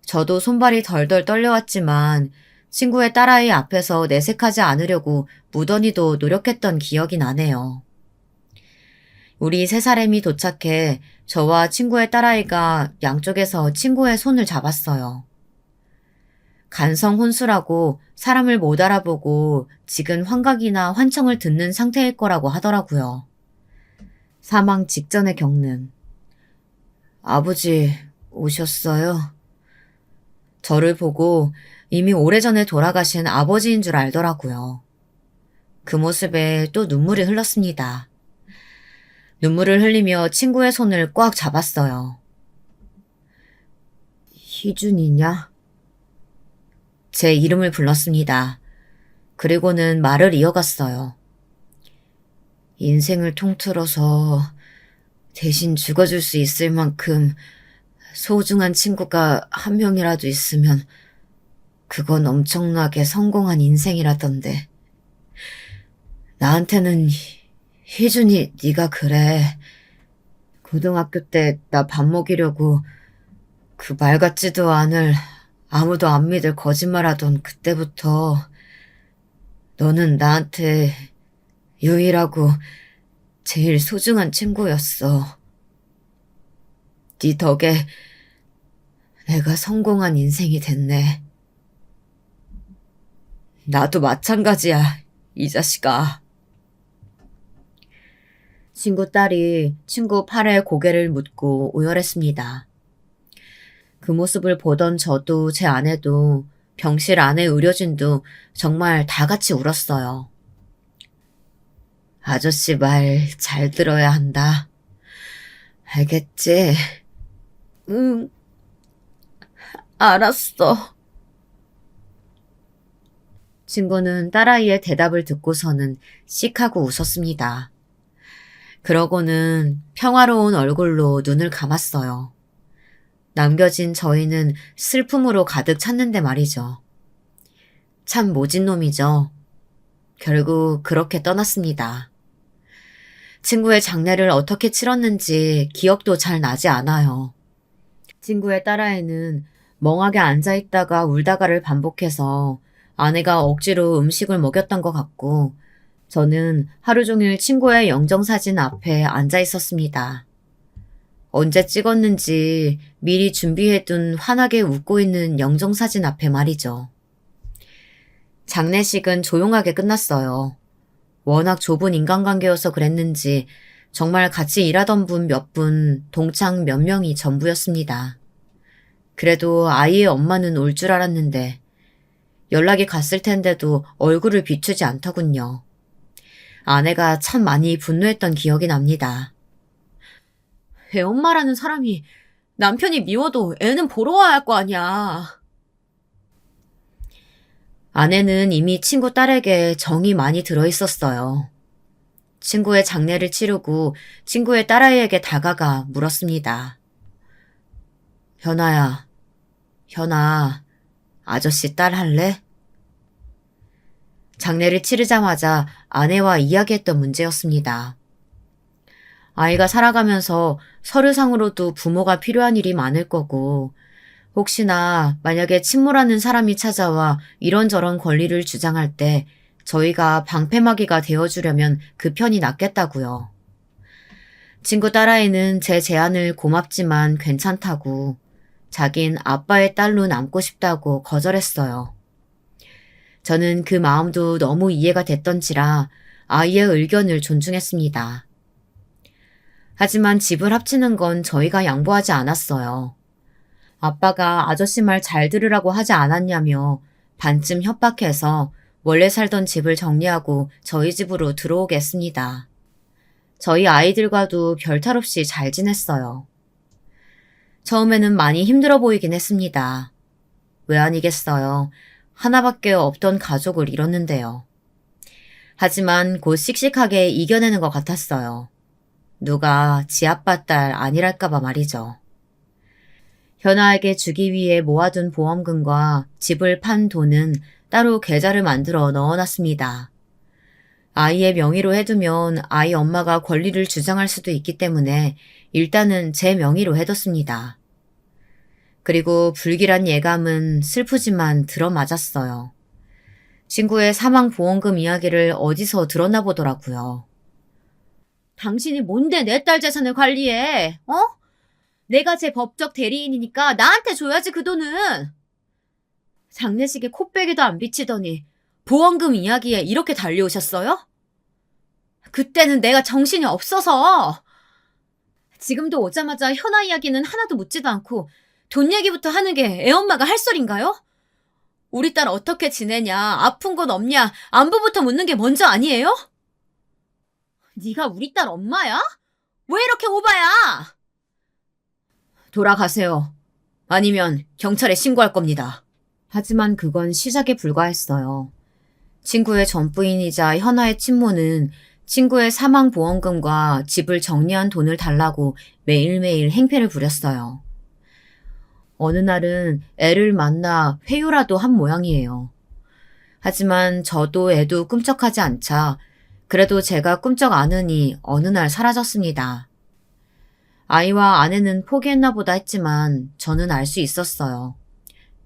저도 손발이 덜덜 떨려왔지만 친구의 딸아이 앞에서 내색하지 않으려고 무던히도 노력했던 기억이 나네요. 우리 세 사람이 도착해 저와 친구의 딸아이가 양쪽에서 친구의 손을 잡았어요. 간성 혼수라고 사람을 못 알아보고 지금 환각이나 환청을 듣는 상태일 거라고 하더라고요. 사망 직전에 겪는. 아버지 오셨어요? 저를 보고 이미 오래전에 돌아가신 아버지인 줄 알더라고요. 그 모습에 또 눈물이 흘렀습니다. 눈물을 흘리며 친구의 손을 꽉 잡았어요. 희준이냐? 제 이름을 불렀습니다. 그리고는 말을 이어갔어요. 인생을 통틀어서 대신 죽어줄 수 있을 만큼 소중한 친구가 한 명이라도 있으면 그건 엄청나게 성공한 인생이라던데. 나한테는 희준이 네가 그래. 고등학교 때 나 밥 먹이려고 그 말 같지도 않을 아무도 안 믿을 거짓말하던 그때부터 너는 나한테 유일하고 제일 소중한 친구였어. 네 덕에 내가 성공한 인생이 됐네. 나도 마찬가지야, 이 자식아. 친구 딸이 친구 팔에 고개를 묻고 오열했습니다. 그 모습을 보던 저도 제 아내도 병실 안에 의료진도 정말 다 같이 울었어요. 아저씨 말 잘 들어야 한다. 알겠지? 응, 알았어. 친구는 딸아이의 대답을 듣고서는 씩 하고 웃었습니다. 그러고는 평화로운 얼굴로 눈을 감았어요. 남겨진 저희는 슬픔으로 가득 찼는데 말이죠. 참 모진 놈이죠. 결국 그렇게 떠났습니다. 친구의 장례를 어떻게 치렀는지 기억도 잘 나지 않아요. 친구의 딸아이는 멍하게 앉아있다가 울다가를 반복해서 아내가 억지로 음식을 먹였던 것 같고 저는 하루 종일 친구의 영정사진 앞에 앉아 있었습니다. 언제 찍었는지 미리 준비해둔 환하게 웃고 있는 영정사진 앞에 말이죠. 장례식은 조용하게 끝났어요. 워낙 좁은 인간관계여서 그랬는지 정말 같이 일하던 분 몇 분, 동창 몇 명이 전부였습니다. 그래도 아이의 엄마는 올 줄 알았는데 연락이 갔을 텐데도 얼굴을 비추지 않더군요. 아내가 참 많이 분노했던 기억이 납니다. 애 엄마라는 사람이 남편이 미워도 애는 보러 와야 할 거 아니야. 아내는 이미 친구 딸에게 정이 많이 들어있었어요. 친구의 장례를 치르고 친구의 딸아이에게 다가가 물었습니다. 현아야, 현아, 아저씨 딸 할래? 장례를 치르자마자 아내와 이야기했던 문제였습니다. 아이가 살아가면서 서류상으로도 부모가 필요한 일이 많을 거고, 혹시나 만약에 친모라는 사람이 찾아와 이런저런 권리를 주장할 때 저희가 방패막이가 되어주려면 그 편이 낫겠다고요. 친구 딸아이는 제 제안을 고맙지만 괜찮다고, 자긴 아빠의 딸로 남고 싶다고 거절했어요. 저는 그 마음도 너무 이해가 됐던지라 아이의 의견을 존중했습니다. 하지만 집을 합치는 건 저희가 양보하지 않았어요. 아빠가 아저씨 말 잘 들으라고 하지 않았냐며 반쯤 협박해서 원래 살던 집을 정리하고 저희 집으로 들어오게 했습니다. 저희 아이들과도 별탈 없이 잘 지냈어요. 처음에는 많이 힘들어 보이긴 했습니다. 왜 아니겠어요. 하나밖에 없던 가족을 잃었는데요. 하지만 곧 씩씩하게 이겨내는 것 같았어요. 누가 지 아빠 딸 아니랄까봐 말이죠. 현아에게 주기 위해 모아둔 보험금과 집을 판 돈은 따로 계좌를 만들어 넣어놨습니다. 아이의 명의로 해두면 아이 엄마가 권리를 주장할 수도 있기 때문에 일단은 제 명의로 해뒀습니다. 그리고 불길한 예감은 슬프지만 들어맞았어요. 친구의 사망보험금 이야기를 어디서 들었나 보더라고요. 당신이 뭔데 내 딸 재산을 관리해? 어? 내가 제 법적 대리인이니까 나한테 줘야지 그 돈은. 장례식에 코빼기도 안 비치더니 보험금 이야기에 이렇게 달려오셨어요? 그때는 내가 정신이 없어서. 지금도 오자마자 현아 이야기는 하나도 묻지도 않고 돈 얘기부터 하는 게 애엄마가 할 소린가요? 우리 딸 어떻게 지내냐, 아픈 건 없냐, 안부부터 묻는 게 먼저 아니에요? 네가 우리 딸 엄마야? 왜 이렇게 오바야? 돌아가세요. 아니면 경찰에 신고할 겁니다. 하지만 그건 시작에 불과했어요. 친구의 전부인이자 현아의 친모는 친구의 사망보험금과 집을 정리한 돈을 달라고 매일매일 행패를 부렸어요. 어느 날은 애를 만나 회유라도 한 모양이에요. 하지만 저도 애도 꿈쩍하지 않자 그래도 제가 꿈쩍 않으니 어느 날 사라졌습니다. 아이와 아내는 포기했나 보다 했지만 저는 알 수 있었어요.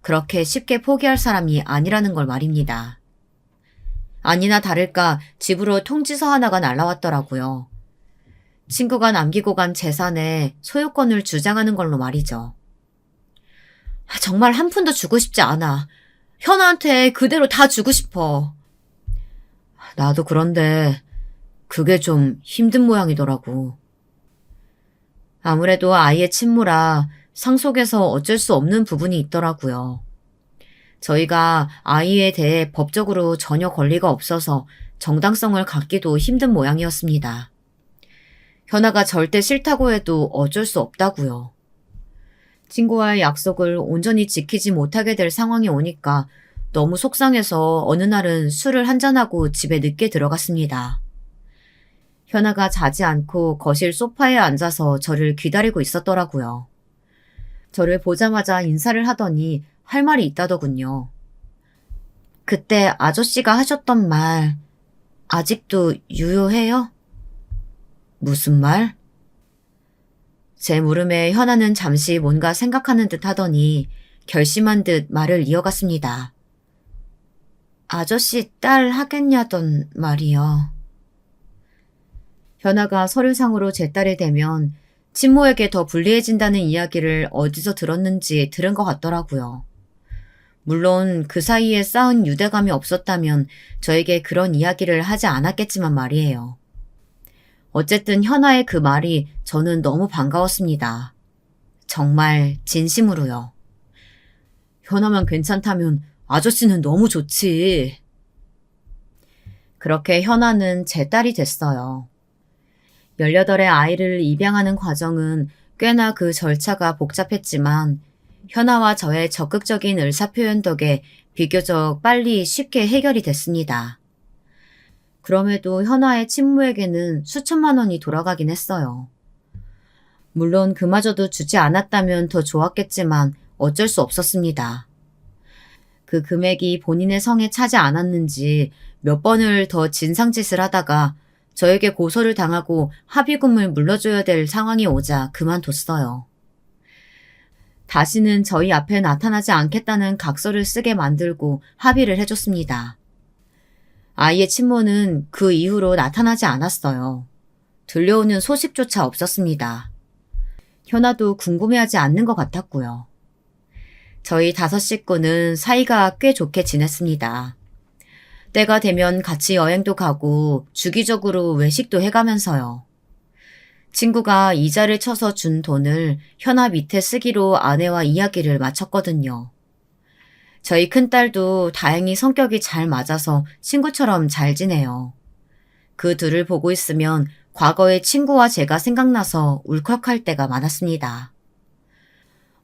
그렇게 쉽게 포기할 사람이 아니라는 걸 말입니다. 아니나 다를까 집으로 통지서 하나가 날라왔더라고요. 친구가 남기고 간 재산에 소유권을 주장하는 걸로 말이죠. 정말 한 푼도 주고 싶지 않아. 현아한테 그대로 다 주고 싶어. 나도 그런데 그게 좀 힘든 모양이더라고. 아무래도 아이의 친모라 상속에서 어쩔 수 없는 부분이 있더라고요. 저희가 아이에 대해 법적으로 전혀 권리가 없어서 정당성을 갖기도 힘든 모양이었습니다. 현아가 절대 싫다고 해도 어쩔 수 없다고요. 친구와의 약속을 온전히 지키지 못하게 될 상황이 오니까 너무 속상해서 어느 날은 술을 한잔하고 집에 늦게 들어갔습니다. 현아가 자지 않고 거실 소파에 앉아서 저를 기다리고 있었더라고요. 저를 보자마자 인사를 하더니 할 말이 있다더군요. 그때 아저씨가 하셨던 말 아직도 유효해요? 무슨 말? 제 물음에 현아는 잠시 뭔가 생각하는 듯 하더니 결심한 듯 말을 이어갔습니다. 아저씨 딸 하겠냐던 말이요. 현아가 서류상으로 제 딸이 되면 친모에게 더 불리해진다는 이야기를 어디서 들었는지 들은 것 같더라고요. 물론 그 사이에 쌓은 유대감이 없었다면 저에게 그런 이야기를 하지 않았겠지만 말이에요. 어쨌든 현아의 그 말이 저는 너무 반가웠습니다. 정말 진심으로요. 현아만 괜찮다면 아저씨는 너무 좋지. 그렇게 현아는 제 딸이 됐어요. 18의 아이를 입양하는 과정은 꽤나 그 절차가 복잡했지만 현아와 저의 적극적인 의사표현 덕에 비교적 빨리 쉽게 해결이 됐습니다. 그럼에도 현아의 친모에게는 수천만 원이 돌아가긴 했어요. 물론 그마저도 주지 않았다면 더 좋았겠지만 어쩔 수 없었습니다. 그 금액이 본인의 성에 차지 않았는지 몇 번을 더 진상짓을 하다가 저에게 고소를 당하고 합의금을 물러줘야 될 상황이 오자 그만뒀어요. 다시는 저희 앞에 나타나지 않겠다는 각서를 쓰게 만들고 합의를 해줬습니다. 아이의 친모는 그 이후로 나타나지 않았어요. 들려오는 소식조차 없었습니다. 현아도 궁금해하지 않는 것 같았고요. 저희 5 식구는 사이가 꽤 좋게 지냈습니다. 때가 되면 같이 여행도 가고 주기적으로 외식도 해가면서요. 친구가 이자를 쳐서 준 돈을 현아 밑에 쓰기로 아내와 이야기를 마쳤거든요. 저희 큰딸도 다행히 성격이 잘 맞아서 친구처럼 잘 지내요. 그 둘을 보고 있으면 과거의 친구와 제가 생각나서 울컥할 때가 많았습니다.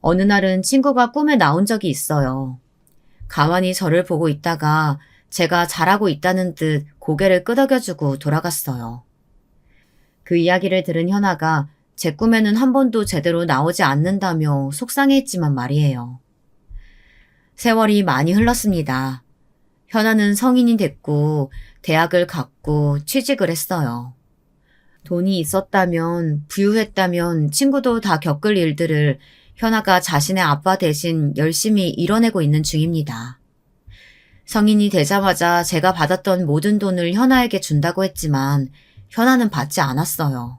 어느 날은 친구가 꿈에 나온 적이 있어요. 가만히 저를 보고 있다가 제가 잘하고 있다는 듯 고개를 끄덕여주고 돌아갔어요. 그 이야기를 들은 현아가 제 꿈에는 한 번도 제대로 나오지 않는다며 속상해했지만 말이에요. 세월이 많이 흘렀습니다. 현아는 성인이 됐고 대학을 갔고 취직을 했어요. 돈이 있었다면 부유했다면 친구도 다 겪을 일들을 현아가 자신의 아빠 대신 열심히 이뤄내고 있는 중입니다. 성인이 되자마자 제가 받았던 모든 돈을 현아에게 준다고 했지만 현아는 받지 않았어요.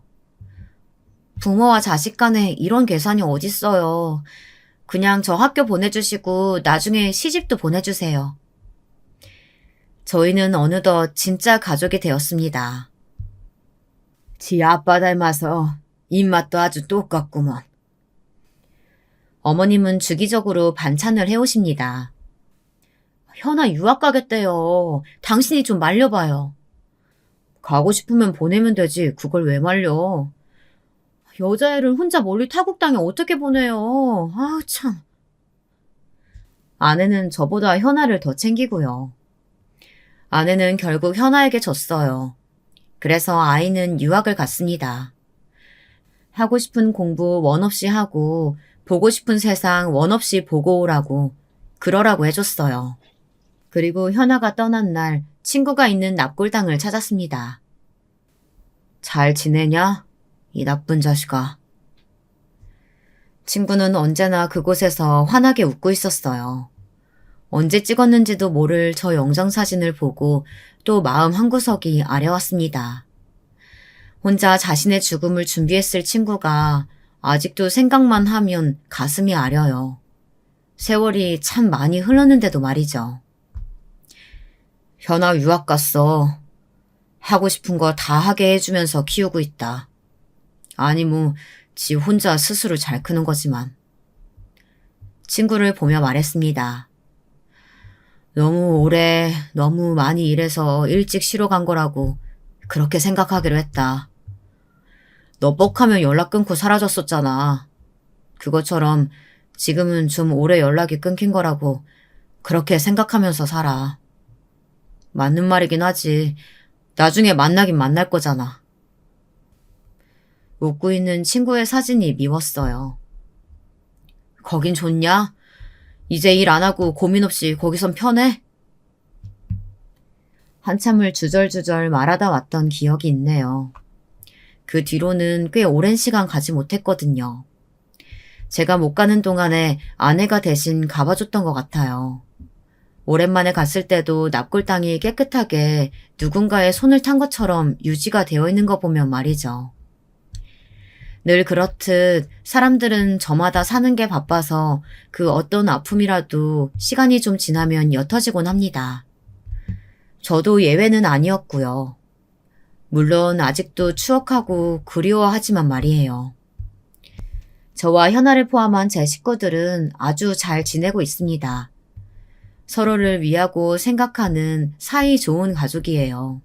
부모와 자식 간에 이런 계산이 어딨어요. 그냥 저 학교 보내주시고 나중에 시집도 보내주세요. 저희는 어느덧 진짜 가족이 되었습니다. 지 아빠 닮아서 입맛도 아주 똑같구먼. 어머님은 주기적으로 반찬을 해오십니다. 현아 유학 가겠대요. 당신이 좀 말려봐요. 가고 싶으면 보내면 되지. 그걸 왜 말려. 여자애를 혼자 멀리 타국 땅에 어떻게 보내요. 아우 참. 아내는 저보다 현아를 더 챙기고요. 아내는 결국 현아에게 졌어요. 그래서 아이는 유학을 갔습니다. 하고 싶은 공부 원 없이 하고 보고 싶은 세상 원 없이 보고 오라고 그러라고 해줬어요. 그리고 현아가 떠난 날 친구가 있는 납골당을 찾았습니다. 잘 지내냐? 이 나쁜 자식아. 친구는 언제나 그곳에서 환하게 웃고 있었어요. 언제 찍었는지도 모를 저 영정사진을 보고 또 마음 한구석이 아려왔습니다. 혼자 자신의 죽음을 준비했을 친구가 아직도 생각만 하면 가슴이 아려요. 세월이 참 많이 흘렀는데도 말이죠. 현아 유학 갔어. 하고 싶은 거 다 하게 해주면서 키우고 있다. 아니 지 혼자 스스로 잘 크는 거지만. 친구를 보며 말했습니다. 너무 오래 너무 많이 일해서 일찍 쉬러 간 거라고 그렇게 생각하기로 했다. 너 뻑하면 연락 끊고 사라졌었잖아. 그것처럼 지금은 좀 오래 연락이 끊긴 거라고 그렇게 생각하면서 살아. 맞는 말이긴 하지. 나중에 만나긴 만날 거잖아. 웃고 있는 친구의 사진이 미웠어요. 거긴 좋냐? 이제 일 안 하고 고민 없이 거기선 편해? 한참을 주절주절 말하다 왔던 기억이 있네요. 그 뒤로는 꽤 오랜 시간 가지 못했거든요. 제가 못 가는 동안에 아내가 대신 가봐줬던 것 같아요. 오랜만에 갔을 때도 납골당이 깨끗하게 누군가의 손을 탄 것처럼 유지가 되어 있는 거 보면 말이죠. 늘 그렇듯 사람들은 저마다 사는 게 바빠서 그 어떤 아픔이라도 시간이 좀 지나면 옅어지곤 합니다. 저도 예외는 아니었고요. 물론 아직도 추억하고 그리워하지만 말이에요. 저와 현아를 포함한 제 식구들은 아주 잘 지내고 있습니다. 서로를 위하고 생각하는 사이 좋은 가족이에요.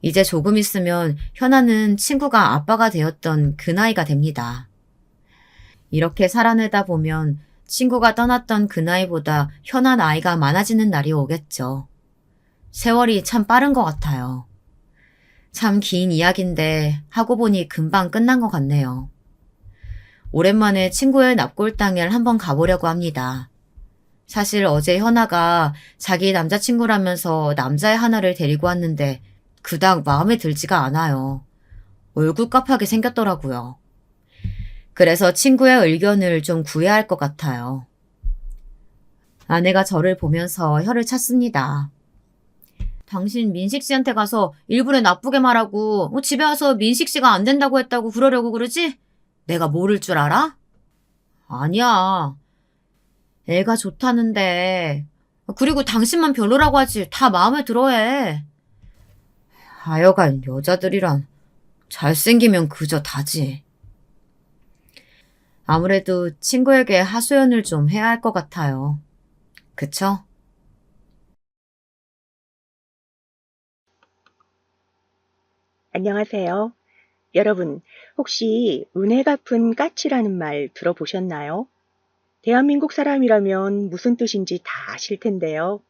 이제 조금 있으면 현아는 친구가 아빠가 되었던 그 나이가 됩니다. 이렇게 살아내다 보면 친구가 떠났던 그 나이보다 현아 나이가 많아지는 날이 오겠죠. 세월이 참 빠른 것 같아요. 참 긴 이야기인데 하고 보니 금방 끝난 것 같네요. 오랜만에 친구의 납골당을 한번 가보려고 합니다. 사실 어제 현아가 자기 남자친구라면서 남자애 하나를 데리고 왔는데 그닥 마음에 들지가 않아요. 얼굴깝하게 생겼더라고요. 그래서 친구의 의견을 좀 구해야 할 것 같아요. 아내가 저를 보면서 혀를 찼습니다. 당신 민식 씨한테 가서 일부러 나쁘게 말하고 집에 와서 민식 씨가 안 된다고 했다고 그러려고 그러지? 내가 모를 줄 알아? 아니야. 애가 좋다는데. 그리고 당신만 별로라고 하지 다 마음에 들어해. 하여간 여자들이란 잘생기면 그저 다지. 아무래도 친구에게 하소연을 좀 해야 할 것 같아요. 그쵸? 안녕하세요. 여러분, 혹시 은혜 갚은 까치라는 말 들어보셨나요? 대한민국 사람이라면 무슨 뜻인지 다 아실 텐데요.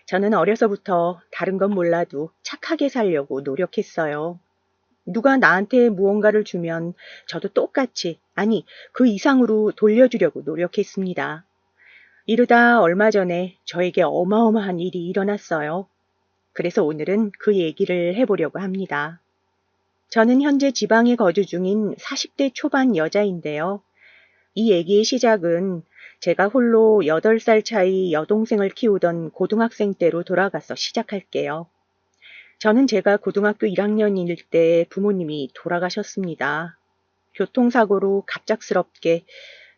저는 어려서부터 다른 건 몰라도 착하게 살려고 노력했어요. 누가 나한테 무언가를 주면 저도 똑같이, 아니, 그 이상으로 돌려주려고 노력했습니다. 이르다 얼마 전에 저에게 어마어마한 일이 일어났어요. 그래서 오늘은 그 얘기를 해보려고 합니다. 저는 현재 지방에 거주 중인 40대 초반 여자인데요. 이 얘기의 시작은 제가 홀로 8살 차이 여동생을 키우던 고등학생 때로 돌아가서 시작할게요. 저는 제가 고등학교 1학년일 때 부모님이 돌아가셨습니다. 교통사고로 갑작스럽게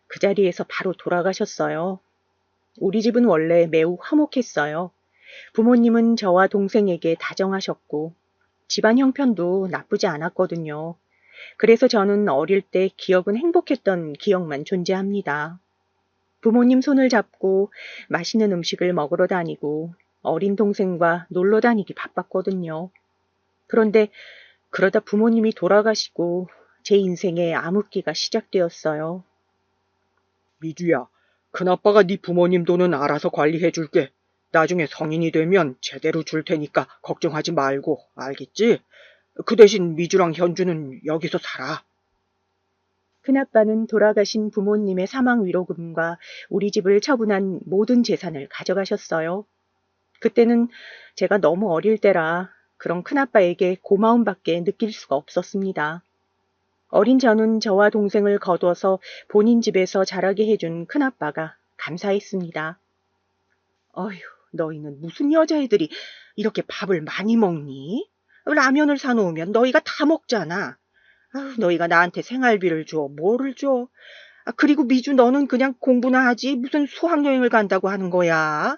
그 자리에서 바로 돌아가셨어요. 우리 집은 원래 매우 화목했어요. 부모님은 저와 동생에게 다정하셨고 집안 형편도 나쁘지 않았거든요. 그래서 저는 어릴 때 기억은 행복했던 기억만 존재합니다. 부모님 손을 잡고 맛있는 음식을 먹으러 다니고 어린 동생과 놀러 다니기 바빴거든요. 그런데 그러다 부모님이 돌아가시고 제 인생의 암흑기가 시작되었어요. 미주야, 큰아빠가 네 부모님 돈은 알아서 관리해 줄게. 나중에 성인이 되면 제대로 줄 테니까 걱정하지 말고, 알겠지? 그 대신 미주랑 현주는 여기서 살아. 큰아빠는 돌아가신 부모님의 사망 위로금과 우리 집을 처분한 모든 재산을 가져가셨어요. 그때는 제가 너무 어릴 때라 그런 큰아빠에게 고마움밖에 느낄 수가 없었습니다. 어린 저는 저와 동생을 거둬서 본인 집에서 자라게 해준 큰아빠가 감사했습니다. 어휴, 너희는 무슨 여자애들이 이렇게 밥을 많이 먹니? 라면을 사놓으면 너희가 다 먹잖아. 아유, 너희가 나한테 생활비를 줘, 뭐를 줘? 그리고 미주 너는 그냥 공부나 하지 무슨 수학여행을 간다고 하는 거야?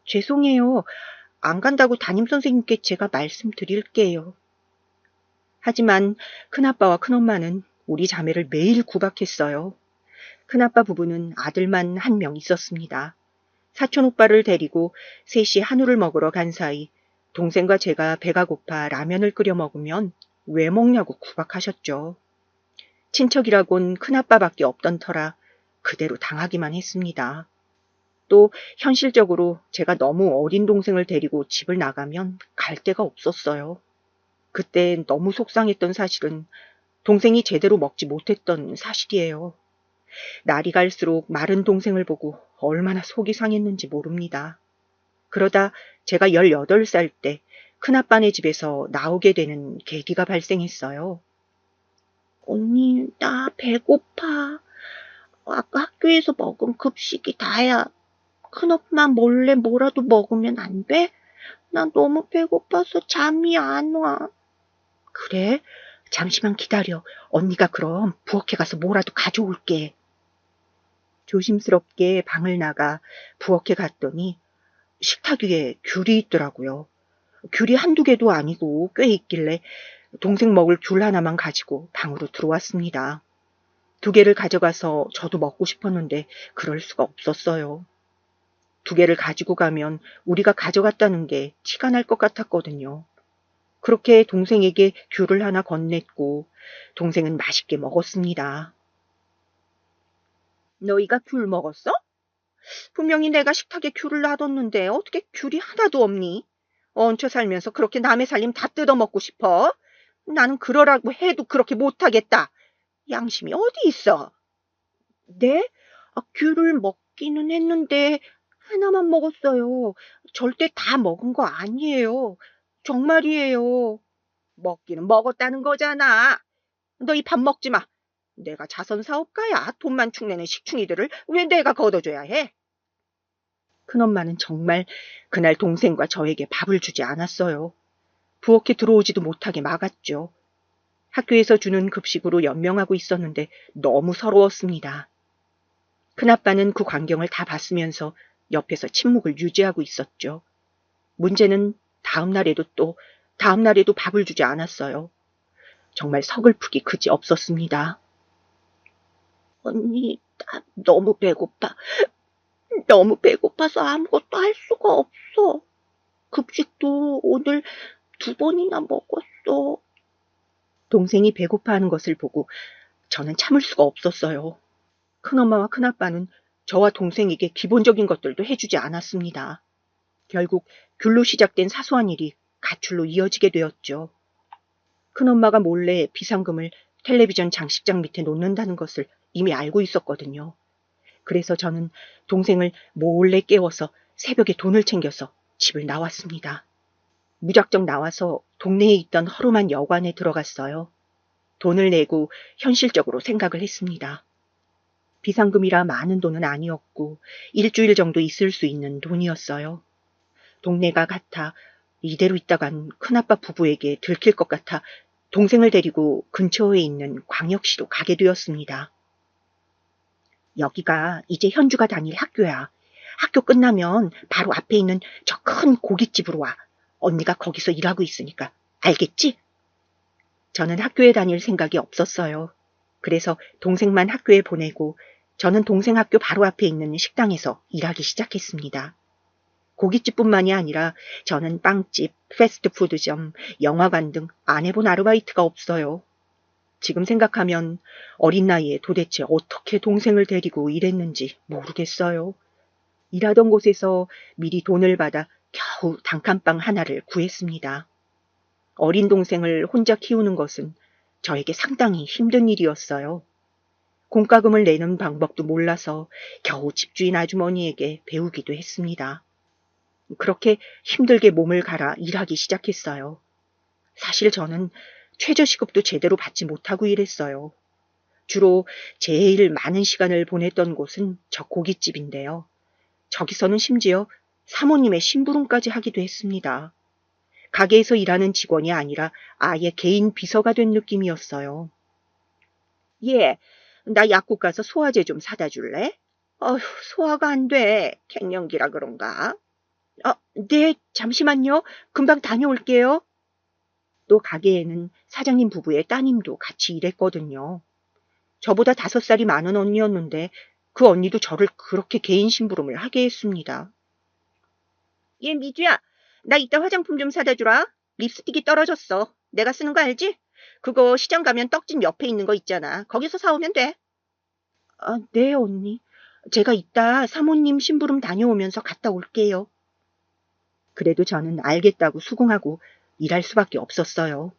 죄송해요. 안 간다고 담임선생님께 제가 말씀드릴게요. 하지만 큰아빠와 큰엄마는 우리 자매를 매일 구박했어요. 큰아빠 부부는 아들만 한 명 있었습니다. 사촌 오빠를 데리고 셋이 한우를 먹으러 간 사이 동생과 제가 배가 고파 라면을 끓여 먹으면 왜 먹냐고 구박하셨죠. 친척이라곤 큰아빠밖에 없던 터라 그대로 당하기만 했습니다. 또 현실적으로 제가 너무 어린 동생을 데리고 집을 나가면 갈 데가 없었어요. 그때 너무 속상했던 사실은 동생이 제대로 먹지 못했던 사실이에요. 날이 갈수록 마른 동생을 보고 얼마나 속이 상했는지 모릅니다. 그러다 제가 18살 때 큰아빠네 집에서 나오게 되는 계기가 발생했어요. 언니, 나 배고파. 아까 학교에서 먹은 급식이 다야. 큰엄마 몰래 뭐라도 먹으면 안 돼? 나 너무 배고파서 잠이 안 와. 그래? 잠시만 기다려. 언니가 그럼 부엌에 가서 뭐라도 가져올게. 조심스럽게 방을 나가 부엌에 갔더니 식탁 위에 귤이 있더라고요. 귤이 한두 개도 아니고 꽤 있길래 동생 먹을 귤 하나만 가지고 방으로 들어왔습니다. 2개를 가져가서 저도 먹고 싶었는데 그럴 수가 없었어요. 2개를 가지고 가면 우리가 가져갔다는 게 티가 날 것 같았거든요. 그렇게 동생에게 귤을 하나 건넸고 동생은 맛있게 먹었습니다. 너희가 귤 먹었어? 분명히 내가 식탁에 귤을 놔뒀는데 어떻게 귤이 하나도 없니? 얹혀 살면서 그렇게 남의 살림 다 뜯어먹고 싶어? 나는 그러라고 해도 그렇게 못하겠다. 양심이 어디 있어? 네? 귤을 먹기는 했는데 하나만 먹었어요. 절대 다 먹은 거 아니에요. 정말이에요. 먹기는 먹었다는 거잖아. 너희 밥 먹지 마. 내가 자선 사업가야. 돈만 축내는 식충이들을 왜 내가 걷어줘야 해? 큰엄마는 정말 그날 동생과 저에게 밥을 주지 않았어요. 부엌에 들어오지도 못하게 막았죠. 학교에서 주는 급식으로 연명하고 있었는데 너무 서러웠습니다. 큰아빠는 그 광경을 다 봤으면서 옆에서 침묵을 유지하고 있었죠. 문제는 다음 날에도 밥을 주지 않았어요. 정말 서글프기 그지 없었습니다. 언니, 나 너무 배고파. 너무 배고파서 아무것도 할 수가 없어. 급식도 오늘 2번이나 먹었어. 동생이 배고파하는 것을 보고 저는 참을 수가 없었어요. 큰엄마와 큰아빠는 저와 동생에게 기본적인 것들도 해주지 않았습니다. 결국 귤로 시작된 사소한 일이 가출로 이어지게 되었죠. 큰엄마가 몰래 비상금을 텔레비전 장식장 밑에 놓는다는 것을 이미 알고 있었거든요. 그래서 저는 동생을 몰래 깨워서 새벽에 돈을 챙겨서 집을 나왔습니다. 무작정 나와서 동네에 있던 허름한 여관에 들어갔어요. 돈을 내고 현실적으로 생각을 했습니다. 비상금이라 많은 돈은 아니었고 일주일 정도 있을 수 있는 돈이었어요. 동네가 같아 이대로 있다간 큰아빠 부부에게 들킬 것 같아 동생을 데리고 근처에 있는 광역시로 가게 되었습니다. 여기가 이제 현주가 다닐 학교야. 학교 끝나면 바로 앞에 있는 저 큰 고깃집으로 와. 언니가 거기서 일하고 있으니까. 알겠지? 저는 학교에 다닐 생각이 없었어요. 그래서 동생만 학교에 보내고 저는 동생 학교 바로 앞에 있는 식당에서 일하기 시작했습니다. 고깃집뿐만이 아니라 저는 빵집, 패스트푸드점, 영화관 등 안 해본 아르바이트가 없어요. 지금 생각하면 어린 나이에 도대체 어떻게 동생을 데리고 일했는지 모르겠어요. 일하던 곳에서 미리 돈을 받아 겨우 단칸방 하나를 구했습니다. 어린 동생을 혼자 키우는 것은 저에게 상당히 힘든 일이었어요. 공과금을 내는 방법도 몰라서 겨우 집주인 아주머니에게 배우기도 했습니다. 그렇게 힘들게 몸을 갈아 일하기 시작했어요. 사실 저는 최저시급도 제대로 받지 못하고 일했어요. 주로 제일 많은 시간을 보냈던 곳은 저 고깃집인데요. 저기서는 심지어 사모님의 심부름까지 하기도 했습니다. 가게에서 일하는 직원이 아니라 아예 개인 비서가 된 느낌이었어요. 예, 나 약국 가서 소화제 좀 사다 줄래? 어휴, 소화가 안 돼. 갱년기라 그런가? 네, 잠시만요. 금방 다녀올게요. 또 가게에는 사장님 부부의 따님도 같이 일했거든요. 저보다 5살이 많은 언니였는데 그 언니도 저를 그렇게 개인 심부름을 하게 했습니다. 얘 미주야, 나 이따 화장품 좀 사다 주라. 립스틱이 떨어졌어. 내가 쓰는 거 알지? 그거 시장 가면 떡집 옆에 있는 거 있잖아. 거기서 사오면 돼. 네, 언니. 제가 이따 사모님 심부름 다녀오면서 갔다 올게요. 그래도 저는 알겠다고 수긍하고 일할 수밖에 없었어요.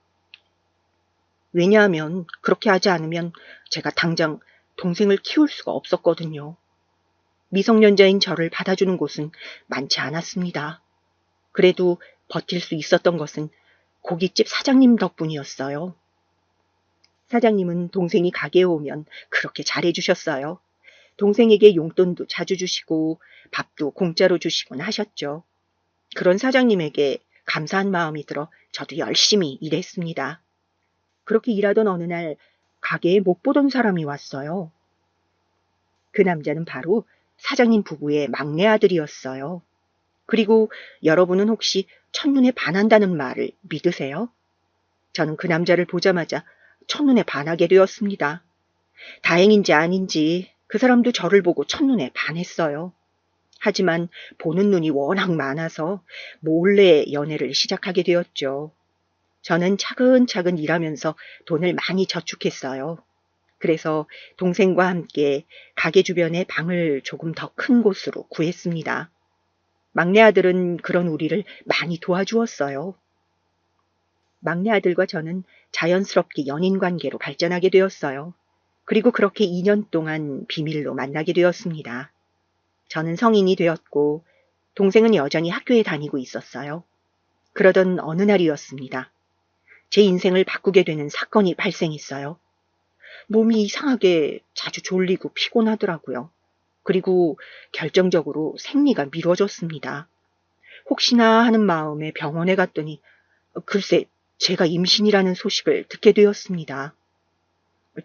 왜냐하면 그렇게 하지 않으면 제가 당장 동생을 키울 수가 없었거든요. 미성년자인 저를 받아주는 곳은 많지 않았습니다. 그래도 버틸 수 있었던 것은 고깃집 사장님 덕분이었어요. 사장님은 동생이 가게에 오면 그렇게 잘해주셨어요. 동생에게 용돈도 자주 주시고 밥도 공짜로 주시곤 하셨죠. 그런 사장님에게 감사한 마음이 들어 저도 열심히 일했습니다. 그렇게 일하던 어느 날 가게에 못 보던 사람이 왔어요. 그 남자는 바로 사장님 부부의 막내 아들이었어요. 그리고 여러분은 혹시 첫눈에 반한다는 말을 믿으세요? 저는 그 남자를 보자마자 첫눈에 반하게 되었습니다. 다행인지 아닌지 그 사람도 저를 보고 첫눈에 반했어요. 하지만 보는 눈이 워낙 많아서 몰래 연애를 시작하게 되었죠. 저는 차근차근 일하면서 돈을 많이 저축했어요. 그래서 동생과 함께 가게 주변에 방을 조금 더 큰 곳으로 구했습니다. 막내 아들은 그런 우리를 많이 도와주었어요. 막내 아들과 저는 자연스럽게 연인 관계로 발전하게 되었어요. 그리고 그렇게 2년 동안 비밀로 만나게 되었습니다. 저는 성인이 되었고 동생은 여전히 학교에 다니고 있었어요. 그러던 어느 날이었습니다. 제 인생을 바꾸게 되는 사건이 발생했어요. 몸이 이상하게 자주 졸리고 피곤하더라고요. 그리고 결정적으로 생리가 미뤄졌습니다. 혹시나 하는 마음에 병원에 갔더니 글쎄 제가 임신이라는 소식을 듣게 되었습니다.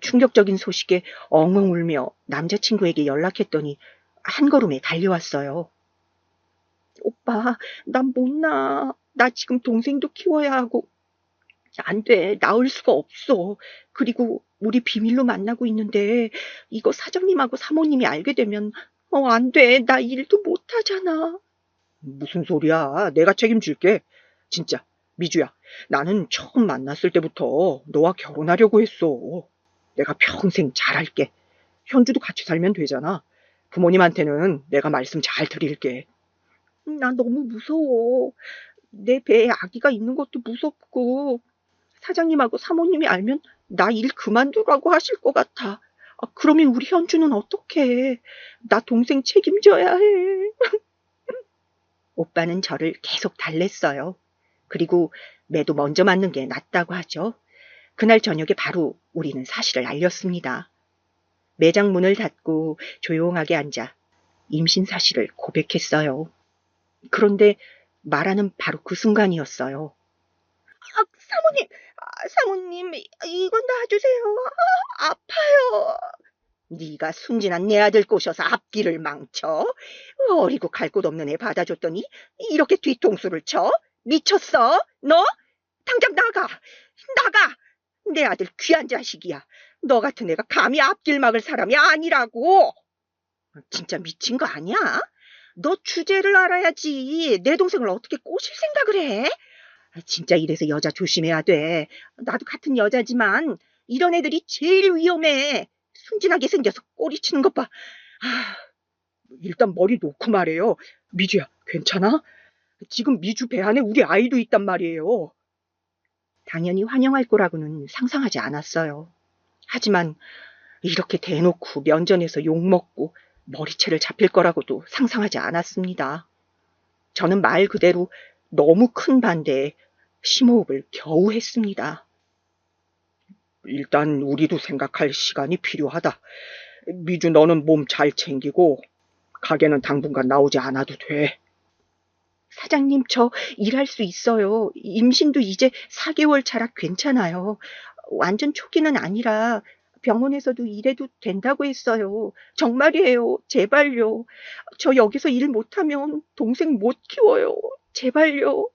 충격적인 소식에 엉엉 울며 남자친구에게 연락했더니 한 걸음에 달려왔어요. 오빠, 난 못 나. 나 지금 동생도 키워야 하고. 안 돼. 나을 수가 없어. 그리고 우리 비밀로 만나고 있는데 이거 사장님하고 사모님이 알게 되면 안 돼. 나 일도 못 하잖아. 무슨 소리야? 내가 책임질게. 진짜, 미주야. 나는 처음 만났을 때부터 너와 결혼하려고 했어. 내가 평생 잘할게. 현주도 같이 살면 되잖아. 부모님한테는 내가 말씀 잘 드릴게. 나 너무 무서워. 내 배에 아기가 있는 것도 무섭고 사장님하고 사모님이 알면 나 일 그만두라고 하실 것 같아. 그러면 우리 현주는 어떡해. 나 동생 책임져야 해. 오빠는 저를 계속 달랬어요. 그리고 매도 먼저 맞는 게 낫다고 하죠. 그날 저녁에 바로 우리는 사실을 알렸습니다. 매장 문을 닫고 조용하게 앉아 임신 사실을 고백했어요. 그런데 말하는 바로 그 순간이었어요. 사모님, 이건 놔주세요. 아파요. 네가 순진한 내 아들 꼬셔서 앞길을 망쳐? 어리고 갈 곳 없는 애 받아줬더니 이렇게 뒤통수를 쳐? 미쳤어? 너? 당장 나가! 나가! 내 아들 귀한 자식이야. 너 같은 애가 감히 앞길 막을 사람이 아니라고. 진짜 미친 거 아니야? 너 주제를 알아야지. 내 동생을 어떻게 꼬실 생각을 해? 진짜 이래서 여자 조심해야 돼. 나도 같은 여자지만 이런 애들이 제일 위험해. 순진하게 생겨서 꼬리치는 것 봐. 일단 머리 놓고 말해요. 미주야, 괜찮아? 지금 미주 배 안에 우리 아이도 있단 말이에요. 당연히 환영할 거라고는 상상하지 않았어요. 하지만 이렇게 대놓고 면전에서 욕먹고 머리채를 잡힐 거라고도 상상하지 않았습니다. 저는 말 그대로 너무 큰 반대에 심호흡을 겨우 했습니다. 일단 우리도 생각할 시간이 필요하다. 미주 너는 몸 잘 챙기고 가게는 당분간 나오지 않아도 돼. 사장님, 저 일할 수 있어요. 임신도 이제 4개월 차라 괜찮아요. 완전 초기는 아니라 병원에서도 일해도 된다고 했어요. 정말이에요. 제발요. 저 여기서 일 못하면 동생 못 키워요. 제발요.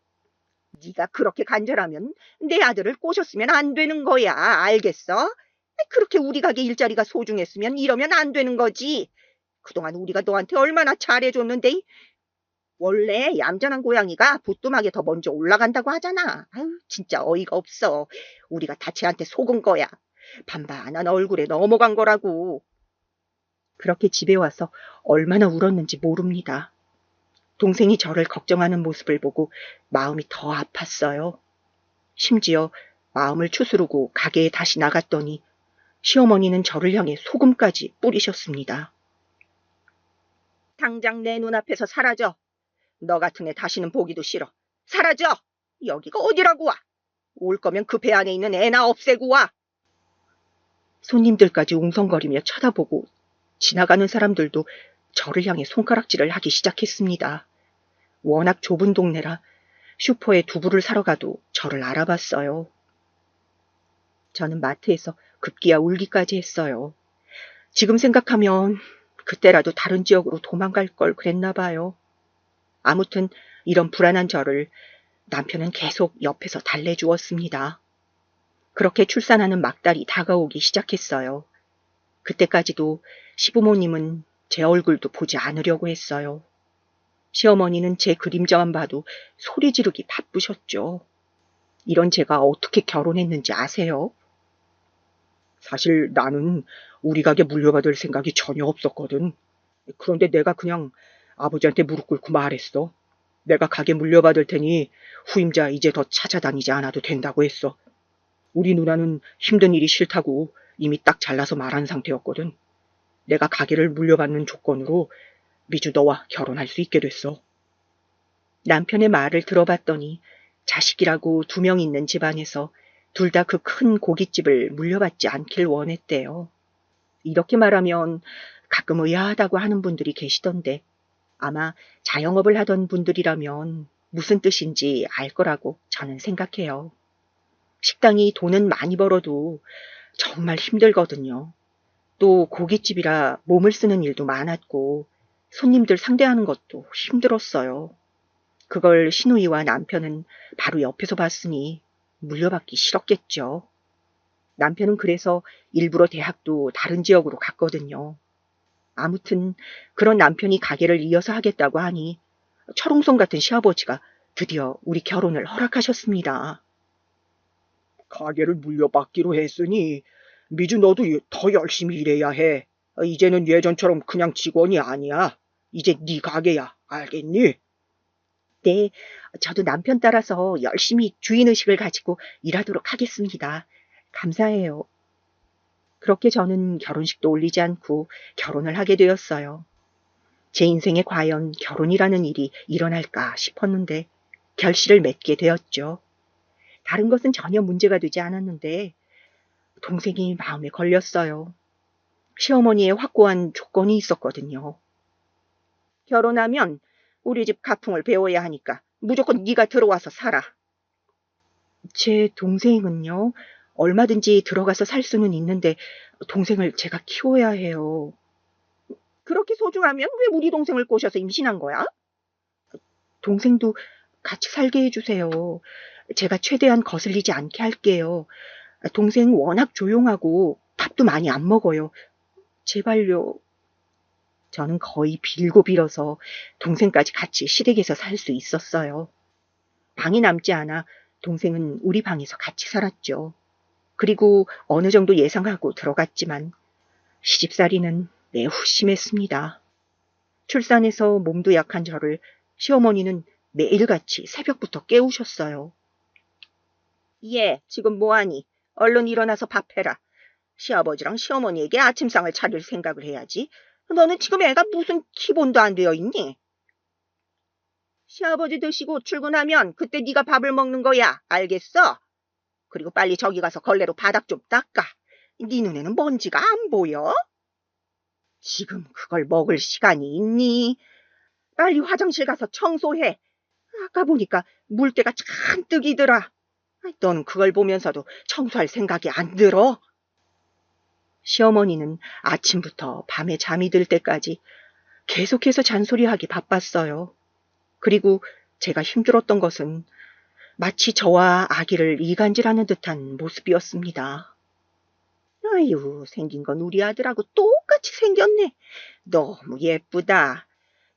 네가 그렇게 간절하면 내 아들을 꼬셨으면 안 되는 거야. 알겠어? 그렇게 우리 가게 일자리가 소중했으면 이러면 안 되는 거지. 그동안 우리가 너한테 얼마나 잘해줬는데. 원래 얌전한 고양이가 부뚜막에 더 먼저 올라간다고 하잖아. 아유, 진짜 어이가 없어. 우리가 다 쟤한테 속은 거야. 반반한 얼굴에 넘어간 거라고. 그렇게 집에 와서 얼마나 울었는지 모릅니다. 동생이 저를 걱정하는 모습을 보고 마음이 더 아팠어요. 심지어 마음을 추스르고 가게에 다시 나갔더니 시어머니는 저를 향해 소금까지 뿌리셨습니다. 당장 내 눈앞에서 사라져. 너 같은 애 다시는 보기도 싫어. 사라져! 여기가 어디라고 와? 올 거면 그 배 안에 있는 애나 없애고 와. 손님들까지 웅성거리며 쳐다보고 지나가는 사람들도 저를 향해 손가락질을 하기 시작했습니다. 워낙 좁은 동네라 슈퍼에 두부를 사러 가도 저를 알아봤어요. 저는 마트에서 급기야 울기까지 했어요. 지금 생각하면 그때라도 다른 지역으로 도망갈 걸 그랬나 봐요. 아무튼 이런 불안한 저를 남편은 계속 옆에서 달래주었습니다. 그렇게 출산하는 막달이 다가오기 시작했어요. 그때까지도 시부모님은 제 얼굴도 보지 않으려고 했어요. 시어머니는 제 그림자만 봐도 소리 지르기 바쁘셨죠. 이런 제가 어떻게 결혼했는지 아세요? 사실 나는 우리 가게 물려받을 생각이 전혀 없었거든. 그런데 내가 그냥 아버지한테 무릎 꿇고 말했어. 내가 가게 물려받을 테니 후임자 이제 더 찾아다니지 않아도 된다고 했어. 우리 누나는 힘든 일이 싫다고 이미 딱 잘라서 말한 상태였거든. 내가 가게를 물려받는 조건으로 미주 너와 결혼할 수 있게 됐어. 남편의 말을 들어봤더니 자식이라고 2명 있는 집안에서 둘 다 그 큰 고깃집을 물려받지 않길 원했대요. 이렇게 말하면 가끔 의아하다고 하는 분들이 계시던데 아마 자영업을 하던 분들이라면 무슨 뜻인지 알 거라고 저는 생각해요. 식당이 돈은 많이 벌어도 정말 힘들거든요. 또 고깃집이라 몸을 쓰는 일도 많았고 손님들 상대하는 것도 힘들었어요. 그걸 시누이와 남편은 바로 옆에서 봤으니 물려받기 싫었겠죠. 남편은 그래서 일부러 대학도 다른 지역으로 갔거든요. 아무튼 그런 남편이 가게를 이어서 하겠다고 하니 철옹성 같은 시아버지가 드디어 우리 결혼을 허락하셨습니다. 가게를 물려받기로 했으니 미주 너도 더 열심히 일해야 해. 이제는 예전처럼 그냥 직원이 아니야. 이제 네 가게야. 알겠니? 네, 저도 남편 따라서 열심히 주인의식을 가지고 일하도록 하겠습니다. 감사해요. 그렇게 저는 결혼식도 올리지 않고 결혼을 하게 되었어요. 제 인생에 과연 결혼이라는 일이 일어날까 싶었는데 결실을 맺게 되었죠. 다른 것은 전혀 문제가 되지 않았는데 동생이 마음에 걸렸어요. 시어머니의 확고한 조건이 있었거든요. 결혼하면 우리 집 가풍을 배워야 하니까 무조건 네가 들어와서 살아. 제 동생은요, 얼마든지 들어가서 살 수는 있는데 동생을 제가 키워야 해요. 그렇게 소중하면 왜 우리 동생을 꼬셔서 임신한 거야? 동생도 같이 살게 해주세요. 제가 최대한 거슬리지 않게 할게요. 동생 워낙 조용하고 밥도 많이 안 먹어요. 제발요. 저는 거의 빌고 빌어서 동생까지 같이 시댁에서 살 수 있었어요. 방이 남지 않아 동생은 우리 방에서 같이 살았죠. 그리고 어느 정도 예상하고 들어갔지만 시집살이는 매우 심했습니다. 출산해서 몸도 약한 저를 시어머니는 매일같이 새벽부터 깨우셨어요. 예, 지금 뭐하니? 얼른 일어나서 밥해라. 시아버지랑 시어머니에게 아침상을 차릴 생각을 해야지. 너는 지금 애가 무슨 기본도 안 되어 있니? 시아버지 드시고 출근하면 그때 네가 밥을 먹는 거야. 알겠어? 그리고 빨리 저기 가서 걸레로 바닥 좀 닦아. 네 눈에는 먼지가 안 보여? 지금 그걸 먹을 시간이 있니? 빨리 화장실 가서 청소해. 아까 보니까 물때가 잔뜩이더라. 넌 그걸 보면서도 청소할 생각이 안 들어? 시어머니는 아침부터 밤에 잠이 들 때까지 계속해서 잔소리하기 바빴어요. 그리고 제가 힘들었던 것은 마치 저와 아기를 이간질하는 듯한 모습이었습니다. 아유, 생긴 건 우리 아들하고 똑같이 생겼네. 너무 예쁘다.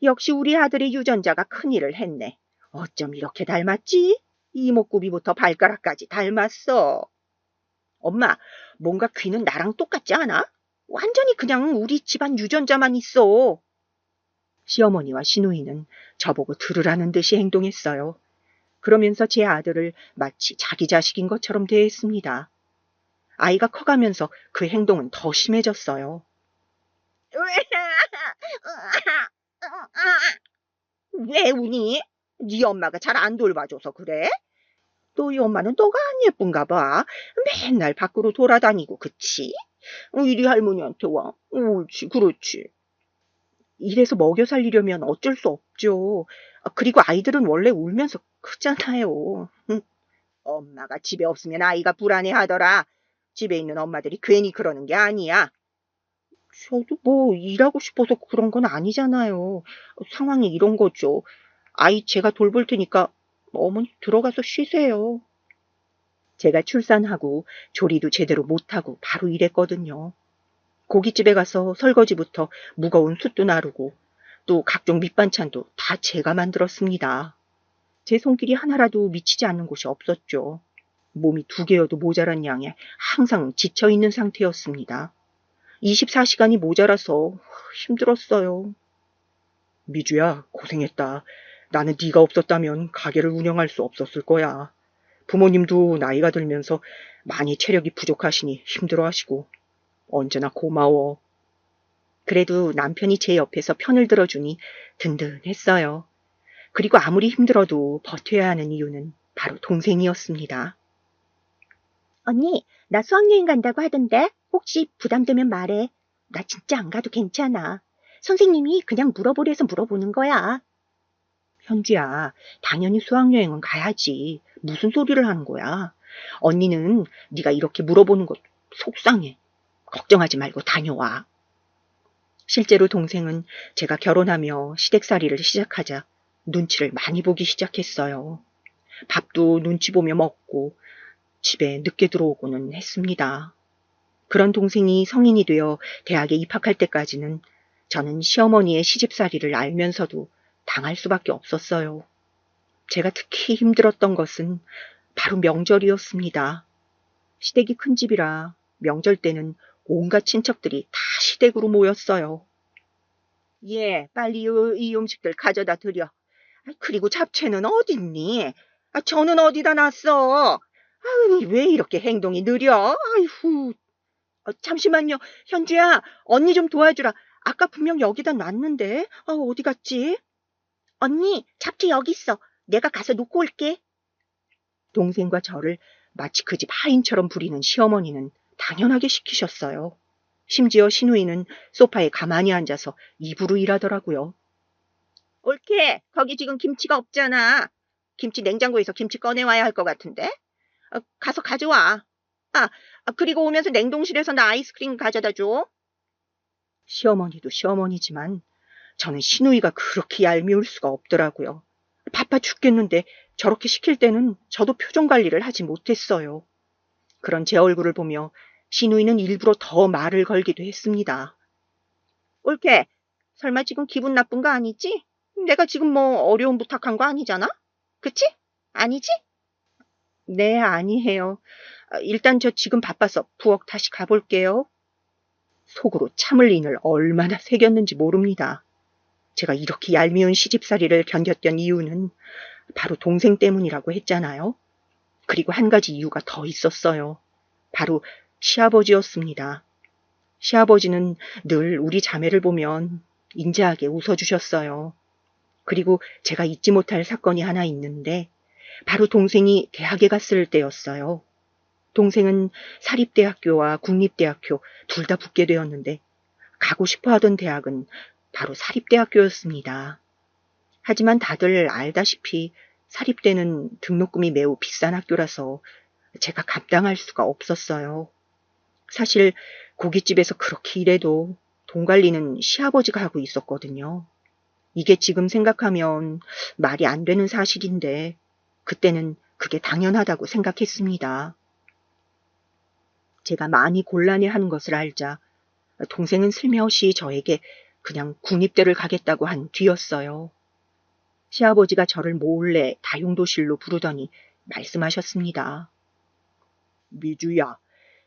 역시 우리 아들의 유전자가 큰일을 했네. 어쩜 이렇게 닮았지? 이목구비부터 발가락까지 닮았어. 엄마, 뭔가 귀는 나랑 똑같지 않아? 완전히 그냥 우리 집안 유전자만 있어. 시어머니와 시누이는 저보고 들으라는 듯이 행동했어요. 그러면서 제 아들을 마치 자기 자식인 것처럼 대했습니다. 아이가 커가면서 그 행동은 더 심해졌어요. 왜 우니? 네 엄마가 잘 안 돌봐줘서 그래? 너희 엄마는 너가 안 예쁜가 봐. 맨날 밖으로 돌아다니고, 그치? 이리 할머니한테 와. 옳지, 그렇지. 이래서 먹여 살리려면 어쩔 수 없죠. 그리고 아이들은 원래 울면서 크잖아요. 엄마가 집에 없으면 아이가 불안해하더라. 집에 있는 엄마들이 괜히 그러는 게 아니야. 저도 뭐 일하고 싶어서 그런 건 아니잖아요. 상황이 이런 거죠. 아이 제가 돌볼 테니까 어머니 들어가서 쉬세요. 제가 출산하고 조리도 제대로 못하고 바로 일했거든요. 고깃집에 가서 설거지부터 무거운 숯도 나르고 또 각종 밑반찬도 다 제가 만들었습니다. 제 손길이 하나라도 미치지 않는 곳이 없었죠. 몸이 2개여도 모자란 양에 항상 지쳐있는 상태였습니다. 24시간이 모자라서 힘들었어요. 미주야, 고생했다. 나는 네가 없었다면 가게를 운영할 수 없었을 거야. 부모님도 나이가 들면서 많이 체력이 부족하시니 힘들어하시고 언제나 고마워. 그래도 남편이 제 옆에서 편을 들어주니 든든했어요. 그리고 아무리 힘들어도 버텨야 하는 이유는 바로 동생이었습니다. 언니, 나 수학여행 간다고 하던데 혹시 부담되면 말해. 나 진짜 안 가도 괜찮아. 선생님이 그냥 물어보래서 물어보는 거야. 현주야, 당연히 수학여행은 가야지. 무슨 소리를 하는 거야. 언니는 네가 이렇게 물어보는 것 속상해. 걱정하지 말고 다녀와. 실제로 동생은 제가 결혼하며 시댁살이를 시작하자 눈치를 많이 보기 시작했어요. 밥도 눈치 보며 먹고 집에 늦게 들어오고는 했습니다. 그런 동생이 성인이 되어 대학에 입학할 때까지는 저는 시어머니의 시집살이를 알면서도 당할 수밖에 없었어요. 제가 특히 힘들었던 것은 바로 명절이었습니다. 시댁이 큰 집이라 명절 때는 온갖 친척들이 다 시댁으로 모였어요. 예, 빨리 이 음식들 가져다 드려. 그리고 잡채는 어딨니? 저는 어디다 놨어? 왜 이렇게 행동이 느려? 아이고. 잠시만요. 현주야, 언니 좀 도와주라. 아까 분명 여기다 놨는데. 어디 갔지? 언니, 잡채 여기 있어. 내가 가서 놓고 올게. 동생과 저를 마치 그 집 하인처럼 부리는 시어머니는 당연하게 시키셨어요. 심지어 시누이는 소파에 가만히 앉아서 입으로 일하더라고요. 옳게, 거기 지금 김치가 없잖아. 김치 냉장고에서 김치 꺼내와야 할 것 같은데. 가서 가져와. 그리고 오면서 냉동실에서 나 아이스크림 가져다 줘. 시어머니도 시어머니지만 저는 시누이가 그렇게 얄미울 수가 없더라고요. 바빠 죽겠는데 저렇게 시킬 때는 저도 표정 관리를 하지 못했어요. 그런 제 얼굴을 보며 시누이는 일부러 더 말을 걸기도 했습니다. 옳게, 설마 지금 기분 나쁜 거 아니지? 내가 지금 뭐 어려운 부탁한 거 아니잖아? 그치? 아니지? 네, 아니에요. 일단 저 지금 바빠서 부엌 다시 가볼게요. 속으로 참을 인을 얼마나 새겼는지 모릅니다. 제가 이렇게 얄미운 시집살이를 견뎠던 이유는 바로 동생 때문이라고 했잖아요. 그리고 한 가지 이유가 더 있었어요. 바로 시아버지였습니다. 시아버지는 늘 우리 자매를 보면 인자하게 웃어주셨어요. 그리고 제가 잊지 못할 사건이 하나 있는데 바로 동생이 대학에 갔을 때였어요. 동생은 사립대학교와 국립대학교 둘 다 붙게 되었는데 가고 싶어 하던 대학은 바로 사립대학교였습니다. 하지만 다들 알다시피 사립대는 등록금이 매우 비싼 학교라서 제가 감당할 수가 없었어요. 사실 고깃집에서 그렇게 일해도 돈 관리는 시아버지가 하고 있었거든요. 이게 지금 생각하면 말이 안 되는 사실인데 그때는 그게 당연하다고 생각했습니다. 제가 많이 곤란해하는 것을 알자 동생은 슬며시 저에게 그냥 국립대를 가겠다고 한 뒤였어요. 시아버지가 저를 몰래 다용도실로 부르더니 말씀하셨습니다. 미주야,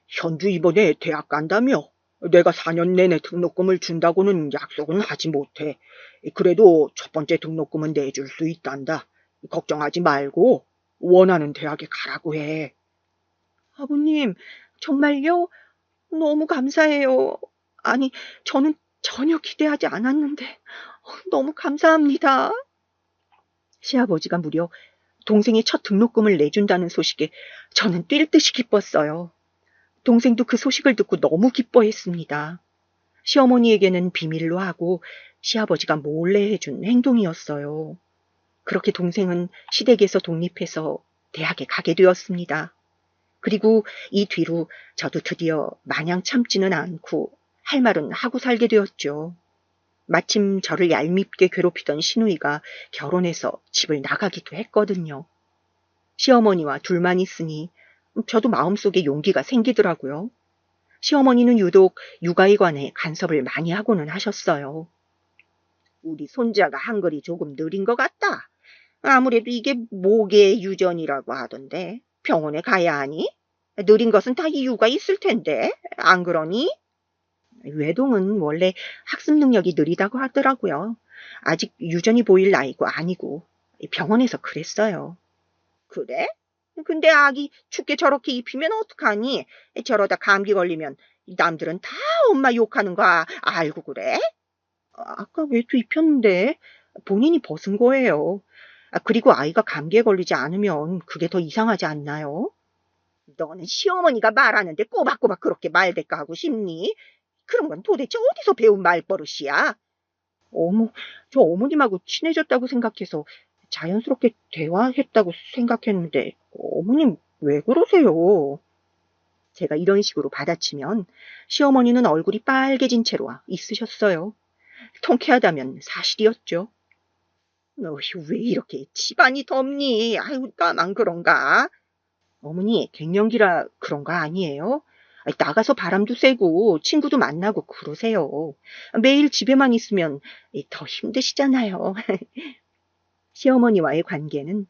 현주 이번에 대학 간다며? 내가 4년 내내 등록금을 준다고는 약속은 하지 못해. 그래도 첫 번째 등록금은 내줄 수 있단다. 걱정하지 말고 원하는 대학에 가라고 해. 아버님, 정말요? 너무 감사해요. 아니, 저는 전혀 기대하지 않았는데 너무 감사합니다. 시아버지가 무려 동생이 첫 등록금을 내준다는 소식에 저는 뛸 듯이 기뻤어요. 동생도 그 소식을 듣고 너무 기뻐했습니다. 시어머니에게는 비밀로 하고 시아버지가 몰래 해준 행동이었어요. 그렇게 동생은 시댁에서 독립해서 대학에 가게 되었습니다. 그리고 이 뒤로 저도 드디어 마냥 참지는 않고 할 말은 하고 살게 되었죠. 마침 저를 얄밉게 괴롭히던 시누이가 결혼해서 집을 나가기도 했거든요. 시어머니와 둘만 있으니 저도 마음속에 용기가 생기더라고요. 시어머니는 유독 육아에 관해 간섭을 많이 하고는 하셨어요. 우리 손자가 한글이 조금 느린 것 같다. 아무래도 이게 목의 유전이라고 하던데 병원에 가야 하니? 느린 것은 다 이유가 있을 텐데, 안 그러니? 외동은 원래 학습 능력이 느리다고 하더라고요. 아직 유전이 보일 나이고 아니고 병원에서 그랬어요. 그래? 근데 아기 춥게 저렇게 입히면 어떡하니? 저러다 감기 걸리면 남들은 다 엄마 욕하는 거 알고 그래? 아까 외투 입혔는데 본인이 벗은 거예요. 그리고 아이가 감기에 걸리지 않으면 그게 더 이상하지 않나요? 너는 시어머니가 말하는데 꼬박꼬박 그렇게 말대꾸하고 싶니? 그런 건 도대체 어디서 배운 말버릇이야? 어머, 저 어머님하고 친해졌다고 생각해서 자연스럽게 대화했다고 생각했는데 어머님 왜 그러세요? 제가 이런 식으로 받아치면 시어머니는 얼굴이 빨개진 채로 있으셨어요. 통쾌하다면 사실이었죠. 어휴, 왜 이렇게 집안이 덥니? 아유, 나만 그런가? 어머니, 갱년기라 그런 거 아니에요? 나가서 바람도 쐬고 친구도 만나고 그러세요. 매일 집에만 있으면 더 힘드시잖아요. 시어머니와의 관계는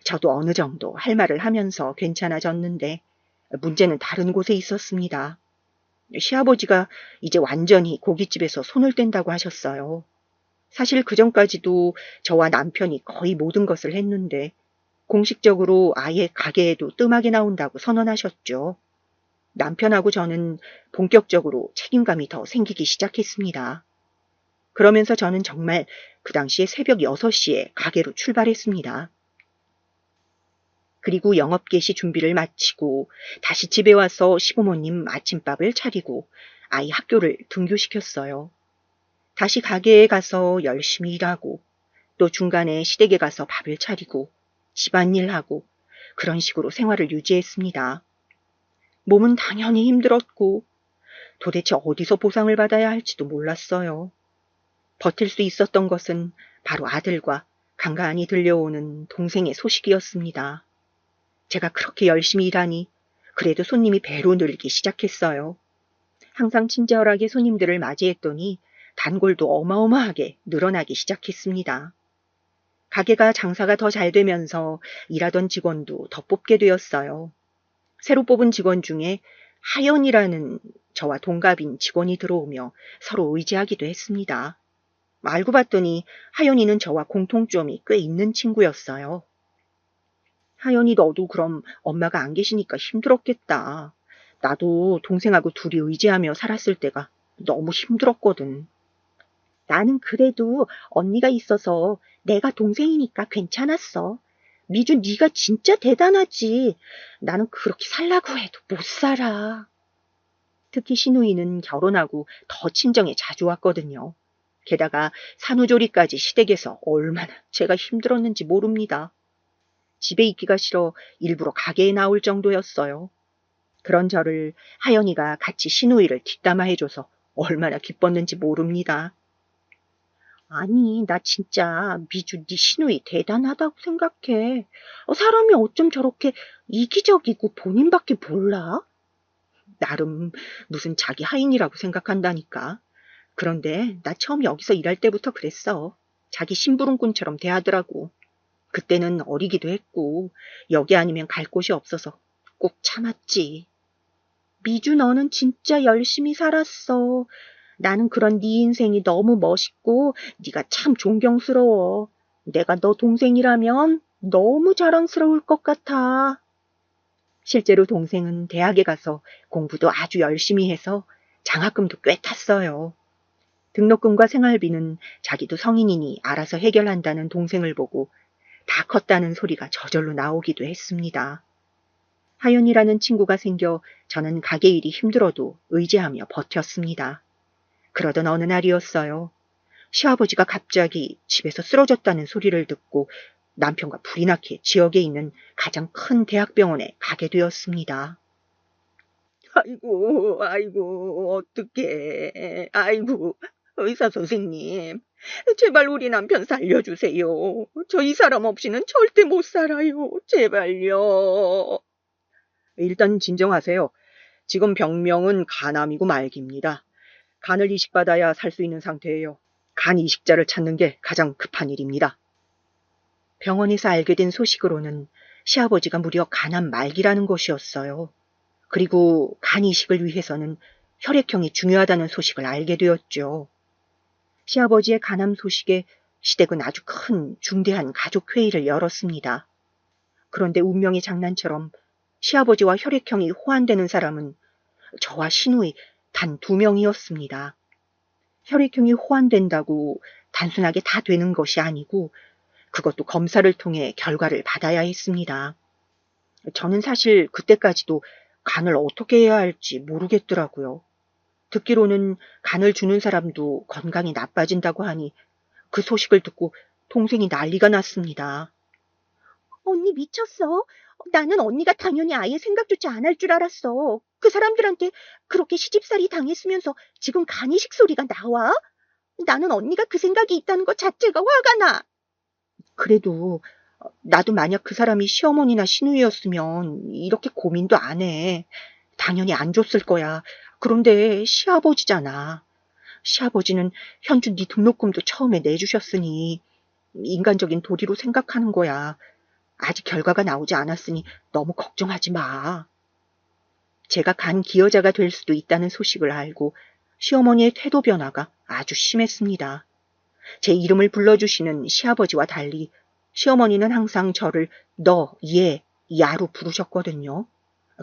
저도 어느 정도 할 말을 하면서 괜찮아졌는데 문제는 다른 곳에 있었습니다. 시아버지가 이제 완전히 고깃집에서 손을 뗀다고 하셨어요. 사실 그전까지도 저와 남편이 거의 모든 것을 했는데 공식적으로 아예 가게에도 뜸하게 나온다고 선언하셨죠. 남편하고 저는 본격적으로 책임감이 더 생기기 시작했습니다. 그러면서 저는 정말 그 당시에 새벽 6시에 가게로 출발했습니다. 그리고 영업 개시 준비를 마치고 다시 집에 와서 시부모님 아침밥을 차리고 아이 학교를 등교시켰어요. 다시 가게에 가서 열심히 일하고 또 중간에 시댁에 가서 밥을 차리고 집안일하고 그런 식으로 생활을 유지했습니다. 몸은 당연히 힘들었고 도대체 어디서 보상을 받아야 할지도 몰랐어요. 버틸 수 있었던 것은 바로 아들과 간간히 들려오는 동생의 소식이었습니다. 제가 그렇게 열심히 일하니 그래도 손님이 배로 늘기 시작했어요. 항상 친절하게 손님들을 맞이했더니 단골도 어마어마하게 늘어나기 시작했습니다. 가게가 장사가 더 잘 되면서 일하던 직원도 더 뽑게 되었어요. 새로 뽑은 직원 중에 하연이라는 저와 동갑인 직원이 들어오며 서로 의지하기도 했습니다. 알고 봤더니 하연이는 저와 공통점이 꽤 있는 친구였어요. 하연이 너도 그럼 엄마가 안 계시니까 힘들었겠다. 나도 동생하고 둘이 의지하며 살았을 때가 너무 힘들었거든. 나는 그래도 언니가 있어서 내가 동생이니까 괜찮았어. 미주 네가 진짜 대단하지. 나는 그렇게 살라고 해도 못 살아. 특히 신우이는 결혼하고 더 친정에 자주 왔거든요. 게다가 산후조리까지 시댁에서 얼마나 제가 힘들었는지 모릅니다. 집에 있기가 싫어 일부러 가게에 나올 정도였어요. 그런 저를 하연이가 같이 신우이를 뒷담화해줘서 얼마나 기뻤는지 모릅니다. 아니, 나 진짜 미주 네 신우이 대단하다고 생각해. 사람이 어쩜 저렇게 이기적이고 본인밖에 몰라? 나름 무슨 자기 하인이라고 생각한다니까. 그런데 나 처음 여기서 일할 때부터 그랬어. 자기 심부름꾼처럼 대하더라고. 그때는 어리기도 했고 여기 아니면 갈 곳이 없어서 꼭 참았지. 미주 너는 진짜 열심히 살았어. 나는 그런 네 인생이 너무 멋있고 네가 참 존경스러워. 내가 너 동생이라면 너무 자랑스러울 것 같아. 실제로 동생은 대학에 가서 공부도 아주 열심히 해서 장학금도 꽤 탔어요. 등록금과 생활비는 자기도 성인이니 알아서 해결한다는 동생을 보고 다 컸다는 소리가 저절로 나오기도 했습니다. 하연이라는 친구가 생겨 저는 가게 일이 힘들어도 의지하며 버텼습니다. 그러던 어느 날이었어요. 시아버지가 갑자기 집에서 쓰러졌다는 소리를 듣고 남편과 불이 나게 지역에 있는 가장 큰 대학병원에 가게 되었습니다. 아이고, 어떡해. 아이고, 의사 선생님. 제발 우리 남편 살려주세요. 저 이 사람 없이는 절대 못 살아요. 제발요. 일단 진정하세요. 지금 병명은 간암이고 말기입니다. 간을 이식받아야 살 수 있는 상태예요. 간 이식자를 찾는 게 가장 급한 일입니다. 병원에서 알게 된 소식으로는 시아버지가 무려 간암 말기라는 것이었어요. 그리고 간 이식을 위해서는 혈액형이 중요하다는 소식을 알게 되었죠. 시아버지의 간암 소식에 시댁은 아주 큰 중대한 가족회의를 열었습니다. 그런데 운명의 장난처럼 시아버지와 혈액형이 호환되는 사람은 저와 시누이 단 2명이었습니다. 혈액형이 호환된다고 단순하게 다 되는 것이 아니고 그것도 검사를 통해 결과를 받아야 했습니다. 저는 사실 그때까지도 간을 어떻게 해야 할지 모르겠더라고요. 듣기로는 간을 주는 사람도 건강이 나빠진다고 하니 그 소식을 듣고 동생이 난리가 났습니다. 언니 미쳤어. 나는 언니가 당연히 아예 생각조차 안 할 줄 알았어. 그 사람들한테 그렇게 시집살이 당했으면서 지금 간이식 소리가 나와? 나는 언니가 그 생각이 있다는 것 자체가 화가 나. 그래도 나도 만약 그 사람이 시어머니나 시누이였으면 이렇게 고민도 안 해. 당연히 안 줬을 거야. 그런데 시아버지잖아. 시아버지는 현주 네 등록금도 처음에 내주셨으니 인간적인 도리로 생각하는 거야. 아직 결과가 나오지 않았으니 너무 걱정하지 마. 제가 간 기여자가 될 수도 있다는 소식을 알고 시어머니의 태도 변화가 아주 심했습니다. 제 이름을 불러주시는 시아버지와 달리 시어머니는 항상 저를 너, 얘, 야로 부르셨거든요.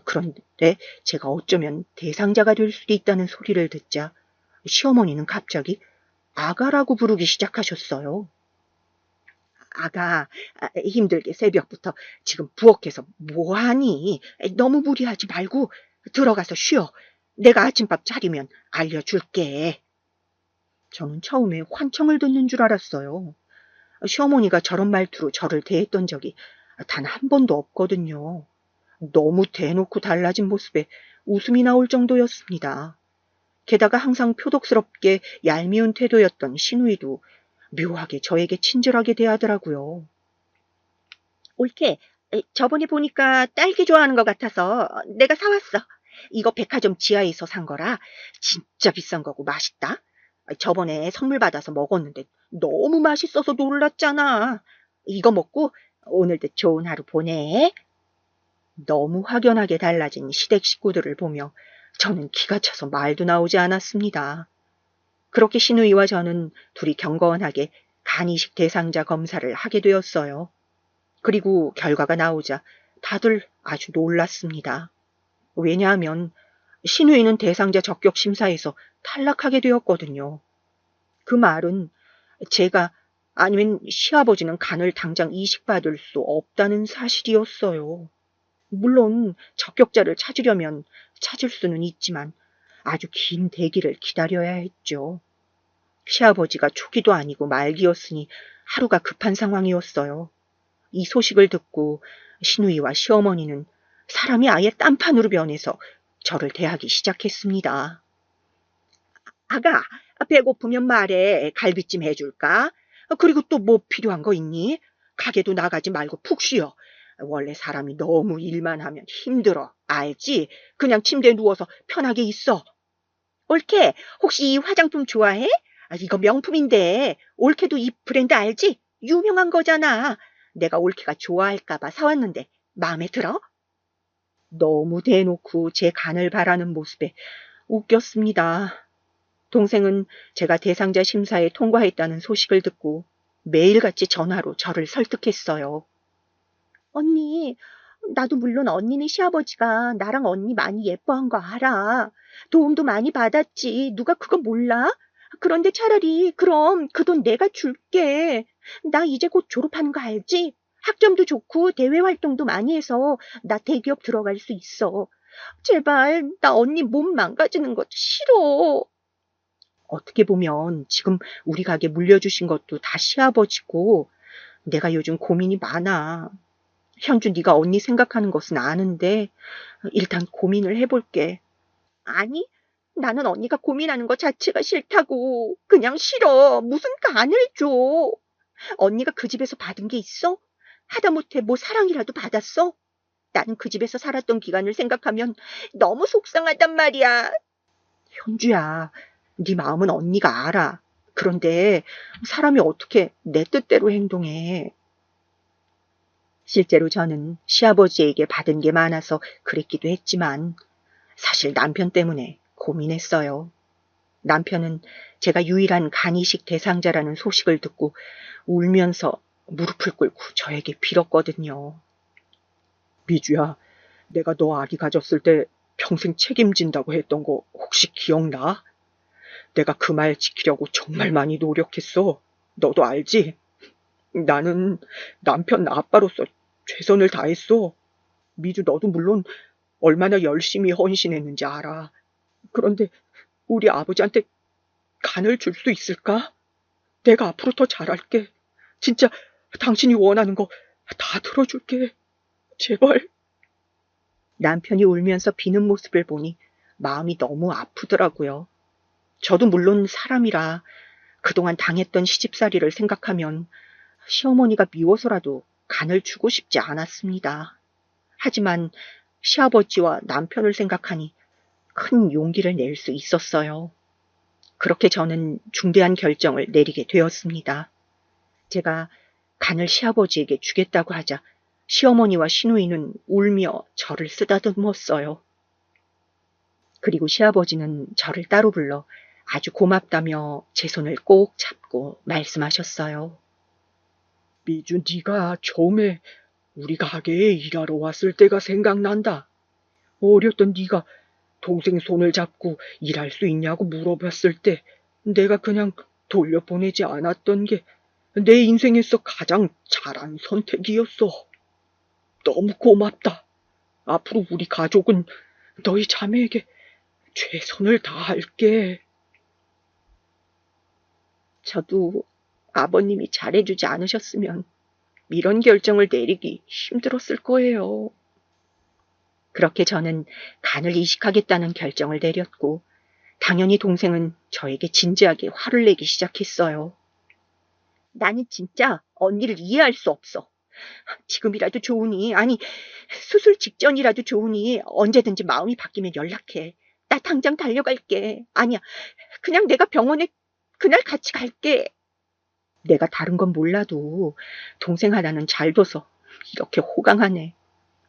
그런데 제가 어쩌면 대상자가 될 수도 있다는 소리를 듣자 시어머니는 갑자기 아가라고 부르기 시작하셨어요. 아가, 힘들게 새벽부터 지금 부엌에서 뭐하니? 너무 무리하지 말고 들어가서 쉬어. 내가 아침밥 차리면 알려줄게. 저는 처음에 환청을 듣는 줄 알았어요. 시어머니가 저런 말투로 저를 대했던 적이 단 한 번도 없거든요. 너무 대놓고 달라진 모습에 웃음이 나올 정도였습니다. 게다가 항상 표독스럽게 얄미운 태도였던 시누이도 묘하게 저에게 친절하게 대하더라고요. 옳게, 저번에 보니까 딸기 좋아하는 것 같아서 내가 사왔어. 이거 백화점 지하에서 산 거라 진짜 비싼 거고 맛있다. 저번에 선물 받아서 먹었는데 너무 맛있어서 놀랐잖아. 이거 먹고 오늘도 좋은 하루 보내. 너무 확연하게 달라진 시댁 식구들을 보며 저는 기가 차서 말도 나오지 않았습니다. 그렇게 시누이와 저는 둘이 경건하게 간이식 대상자 검사를 하게 되었어요. 그리고 결과가 나오자 다들 아주 놀랐습니다. 왜냐하면 시누이는 대상자 적격 심사에서 탈락하게 되었거든요. 그 말은 제가 아니면 시아버지는 간을 당장 이식받을 수 없다는 사실이었어요. 물론 적격자를 찾으려면 찾을 수는 있지만 아주 긴 대기를 기다려야 했죠. 시아버지가 초기도 아니고 말기였으니 하루가 급한 상황이었어요. 이 소식을 듣고 시누이와 시어머니는 사람이 아예 딴판으로 변해서 저를 대하기 시작했습니다. 아가, 배고프면 말해. 갈비찜 해줄까? 그리고 또 뭐 필요한 거 있니? 가게도 나가지 말고 푹 쉬어. 원래 사람이 너무 일만 하면 힘들어. 알지? 그냥 침대에 누워서 편하게 있어. 올케, 혹시 이 화장품 좋아해? 이거 명품인데. 올케도 이 브랜드 알지? 유명한 거잖아. 내가 올케가 좋아할까봐 사왔는데 마음에 들어? 너무 대놓고 제 간을 바라는 모습에 웃겼습니다. 동생은 제가 대상자 심사에 통과했다는 소식을 듣고 매일같이 전화로 저를 설득했어요. 언니, 나도 물론 언니네 시아버지가 나랑 언니 많이 예뻐한 거 알아. 도움도 많이 받았지. 누가 그거 몰라? 그런데 차라리 그럼 그 돈 내가 줄게. 나 이제 곧 졸업하는 거 알지? 학점도 좋고 대외 활동도 많이 해서 나 대기업 들어갈 수 있어. 제발 나 언니 몸 망가지는 것도 싫어. 어떻게 보면 지금 우리 가게 물려주신 것도 다 시아버지고 내가 요즘 고민이 많아. 현주 네가 언니 생각하는 것은 아는데 일단 고민을 해볼게. 아니, 나는 언니가 고민하는 것 자체가 싫다고. 그냥 싫어. 무슨 간을 줘. 언니가 그 집에서 받은 게 있어? 하다못해 뭐 사랑이라도 받았어? 나는 그 집에서 살았던 기간을 생각하면 너무 속상하단 말이야. 현주야, 네 마음은 언니가 알아. 그런데 사람이 어떻게 내 뜻대로 행동해. 실제로 저는 시아버지에게 받은 게 많아서 그랬기도 했지만 사실 남편 때문에 고민했어요. 남편은 제가 유일한 간이식 대상자라는 소식을 듣고 울면서 무릎을 꿇고 저에게 빌었거든요. 미주야, 내가 너 아기 가졌을 때 평생 책임진다고 했던 거 혹시 기억나? 내가 그 말 지키려고 정말 많이 노력했어. 너도 알지? 나는 남편 아빠로서 최선을 다했어. 미주 너도 물론 얼마나 열심히 헌신했는지 알아. 그런데 우리 아버지한테 간을 줄 수 있을까? 내가 앞으로 더 잘할게. 진짜 당신이 원하는 거 다 들어줄게. 제발. 남편이 울면서 비는 모습을 보니 마음이 너무 아프더라고요. 저도 물론 사람이라 그동안 당했던 시집살이를 생각하면 시어머니가 미워서라도 간을 주고 싶지 않았습니다. 하지만 시아버지와 남편을 생각하니 큰 용기를 낼 수 있었어요. 그렇게 저는 중대한 결정을 내리게 되었습니다. 제가 간을 시아버지에게 주겠다고 하자 시어머니와 시누이는 울며 저를 쓰다듬었어요. 그리고 시아버지는 저를 따로 불러 아주 고맙다며 제 손을 꼭 잡고 말씀하셨어요. 미주, 네가 처음에 우리 가게에 일하러 왔을 때가 생각난다. 어렸던 네가 동생 손을 잡고 일할 수 있냐고 물어봤을 때 내가 그냥 돌려보내지 않았던 게 내 인생에서 가장 잘한 선택이었어. 너무 고맙다. 앞으로 우리 가족은 너희 자매에게 최선을 다할게. 저도 아버님이 잘해주지 않으셨으면 이런 결정을 내리기 힘들었을 거예요. 그렇게 저는 간을 이식하겠다는 결정을 내렸고 당연히 동생은 저에게 진지하게 화를 내기 시작했어요. 나는 진짜 언니를 이해할 수 없어. 지금이라도 좋으니, 아니 수술 직전이라도 좋으니 언제든지 마음이 바뀌면 연락해. 나 당장 달려갈게. 아니야, 그냥 내가 병원에 그날 같이 갈게. 내가 다른 건 몰라도 동생 하나는 잘 둬서 이렇게 호강하네.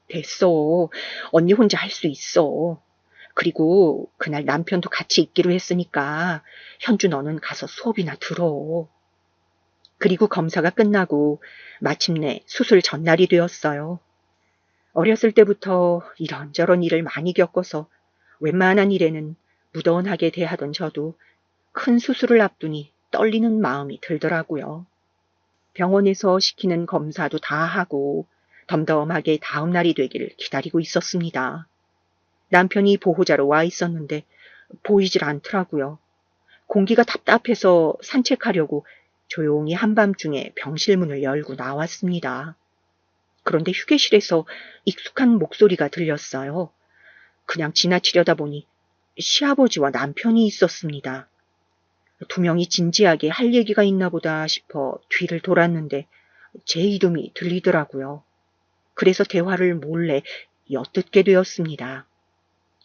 됐어. 언니 혼자 할 수 있어. 그리고 그날 남편도 같이 있기로 했으니까 현주 너는 가서 수업이나 들어. 그리고 검사가 끝나고 마침내 수술 전날이 되었어요. 어렸을 때부터 이런저런 일을 많이 겪어서 웬만한 일에는 무던하게 대하던 저도 큰 수술을 앞두니 떨리는 마음이 들더라고요. 병원에서 시키는 검사도 다 하고 덤덤하게 다음 날이 되길 기다리고 있었습니다. 남편이 보호자로 와 있었는데 보이질 않더라고요. 공기가 답답해서 산책하려고 조용히 한밤중에 병실 문을 열고 나왔습니다. 그런데 휴게실에서 익숙한 목소리가 들렸어요. 그냥 지나치려다 보니 시아버지와 남편이 있었습니다. 두 명이 진지하게 할 얘기가 있나 보다 싶어 뒤를 돌았는데 제 이름이 들리더라고요. 그래서 대화를 몰래 엿듣게 되었습니다.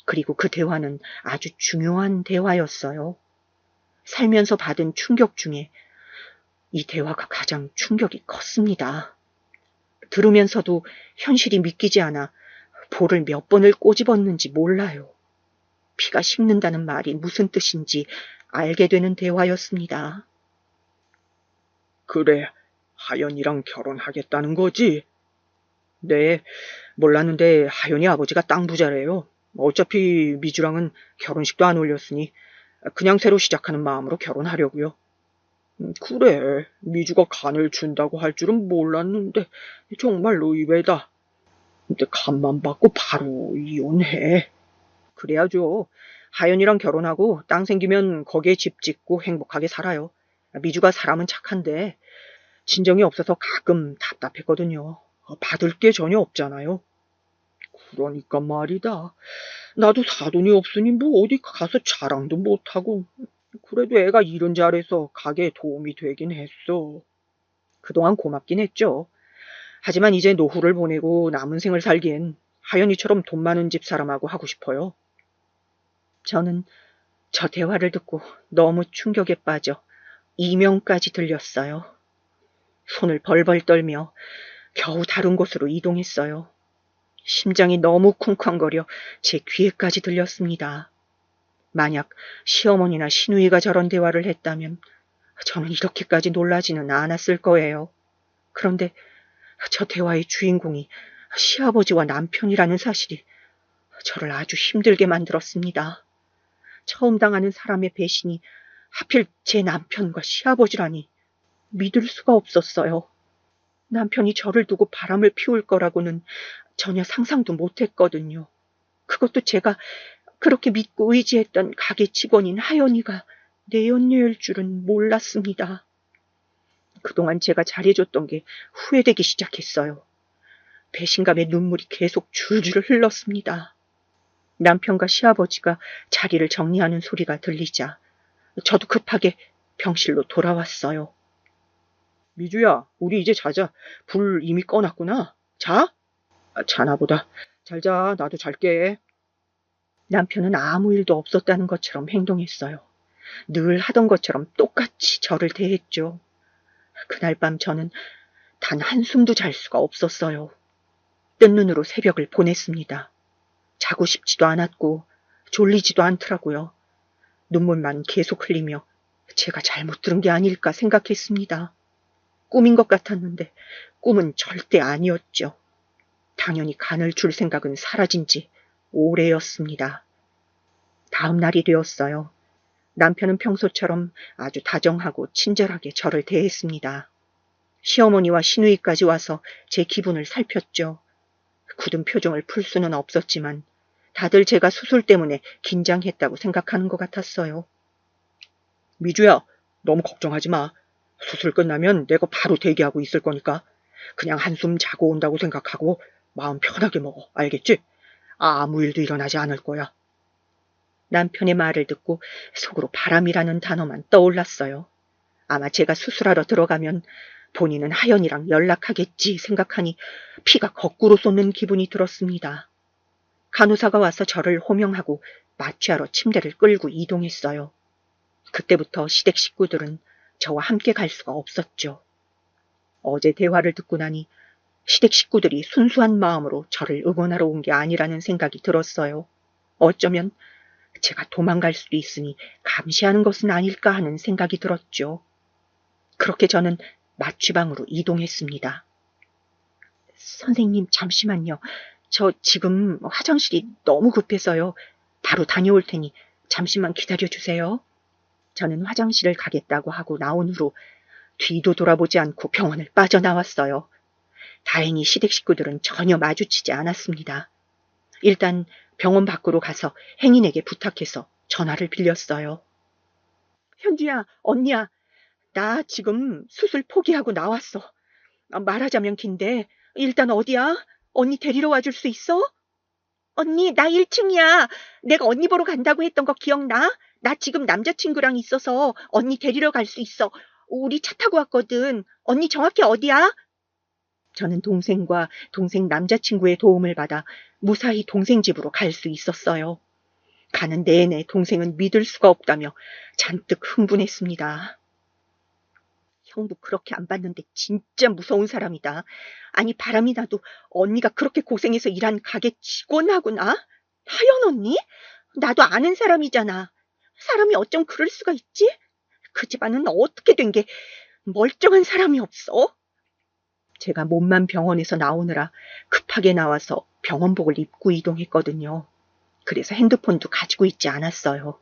그리고 그 대화는 아주 중요한 대화였어요. 살면서 받은 충격 중에 이 대화가 가장 충격이 컸습니다. 들으면서도 현실이 믿기지 않아 볼을 몇 번을 꼬집었는지 몰라요. 피가 식는다는 말이 무슨 뜻인지 알게 되는 대화였습니다. 그래, 하연이랑 결혼하겠다는 거지? 네, 몰랐는데 하연이 아버지가 땅 부자래요. 어차피 미주랑은 결혼식도 안 올렸으니 그냥 새로 시작하는 마음으로 결혼하려고요. 그래, 미주가 간을 준다고 할 줄은 몰랐는데 정말 의외다. 근데 간만 받고 바로 이혼해. 그래야죠. 하연이랑 결혼하고 땅 생기면 거기에 집 짓고 행복하게 살아요. 미주가 사람은 착한데 친정이 없어서 가끔 답답했거든요. 받을 게 전혀 없잖아요. 그러니까 말이다. 나도 사돈이 없으니 뭐 어디 가서 자랑도 못하고. 그래도 애가 일은 잘해서 가게에 도움이 되긴 했어. 그동안 고맙긴 했죠. 하지만 이제 노후를 보내고 남은 생을 살기엔 하연이처럼 돈 많은 집 사람하고 하고 싶어요. 저는 저 대화를 듣고 너무 충격에 빠져 이명까지 들렸어요. 손을 벌벌 떨며 겨우 다른 곳으로 이동했어요. 심장이 너무 쿵쾅거려 제 귀에까지 들렸습니다. 만약 시어머니나 시누이가 저런 대화를 했다면 저는 이렇게까지 놀라지는 않았을 거예요. 그런데 저 대화의 주인공이 시아버지와 남편이라는 사실이 저를 아주 힘들게 만들었습니다. 처음 당하는 사람의 배신이 하필 제 남편과 시아버지라니 믿을 수가 없었어요. 남편이 저를 두고 바람을 피울 거라고는 전혀 상상도 못했거든요. 그것도 제가 그렇게 믿고 의지했던 가게 직원인 하연이가 내연녀일 줄은 몰랐습니다. 그동안 제가 잘해줬던 게 후회되기 시작했어요. 배신감에 눈물이 계속 줄줄 흘렀습니다. 남편과 시아버지가 자리를 정리하는 소리가 들리자 저도 급하게 병실로 돌아왔어요. 미주야, 우리 이제 자자. 불 이미 꺼놨구나. 자? 자나 보다. 잘 자. 나도 잘게. 남편은 아무 일도 없었다는 것처럼 행동했어요. 늘 하던 것처럼 똑같이 저를 대했죠. 그날 밤 저는 단 한숨도 잘 수가 없었어요. 뜬 눈으로 새벽을 보냈습니다. 자고 싶지도 않았고 졸리지도 않더라고요. 눈물만 계속 흘리며 제가 잘못 들은 게 아닐까 생각했습니다. 꿈인 것 같았는데 꿈은 절대 아니었죠. 당연히 간을 줄 생각은 사라진 지 오래였습니다. 다음 날이 되었어요. 남편은 평소처럼 아주 다정하고 친절하게 저를 대했습니다. 시어머니와 시누이까지 와서 제 기분을 살폈죠. 굳은 표정을 풀 수는 없었지만 다들 제가 수술 때문에 긴장했다고 생각하는 것 같았어요. 미주야, 너무 걱정하지 마. 수술 끝나면 내가 바로 대기하고 있을 거니까 그냥 한숨 자고 온다고 생각하고 마음 편하게 먹어. 알겠지? 아무 일도 일어나지 않을 거야. 남편의 말을 듣고 속으로 바람이라는 단어만 떠올랐어요. 아마 제가 수술하러 들어가면 본인은 하연이랑 연락하겠지 생각하니 피가 거꾸로 솟는 기분이 들었습니다. 간호사가 와서 저를 호명하고 마취하러 침대를 끌고 이동했어요. 그때부터 시댁 식구들은 저와 함께 갈 수가 없었죠. 어제 대화를 듣고 나니 시댁 식구들이 순수한 마음으로 저를 응원하러 온 게 아니라는 생각이 들었어요. 어쩌면 제가 도망갈 수도 있으니 감시하는 것은 아닐까 하는 생각이 들었죠. 그렇게 저는 마취방으로 이동했습니다. 선생님, 잠시만요. 저 지금 화장실이 너무 급해서요. 바로 다녀올 테니 잠시만 기다려주세요. 저는 화장실을 가겠다고 하고 나온 후로 뒤도 돌아보지 않고 병원을 빠져나왔어요. 다행히 시댁 식구들은 전혀 마주치지 않았습니다. 일단 병원 밖으로 가서 행인에게 부탁해서 전화를 빌렸어요. 현주야, 언니야, 나 지금 수술 포기하고 나왔어. 말하자면 긴데 일단 어디야? 언니 데리러 와줄 수 있어? 언니, 나 1층이야. 내가 언니 보러 간다고 했던 거 기억나? 나 지금 남자친구랑 있어서 언니 데리러 갈 수 있어. 우리 차 타고 왔거든. 언니 정확히 어디야? 저는 동생과 동생 남자친구의 도움을 받아 무사히 동생 집으로 갈 수 있었어요. 가는 내내 동생은 믿을 수가 없다며 잔뜩 흥분했습니다. 형부 그렇게 안 봤는데 진짜 무서운 사람이다. 아니 바람이 나도 언니가 그렇게 고생해서 일한 가게 직원하구나. 하연 언니? 나도 아는 사람이잖아. 사람이 어쩜 그럴 수가 있지? 그 집안은 어떻게 된 게 멀쩡한 사람이 없어? 제가 몸만 병원에서 나오느라 급하게 나와서 병원복을 입고 이동했거든요. 그래서 핸드폰도 가지고 있지 않았어요.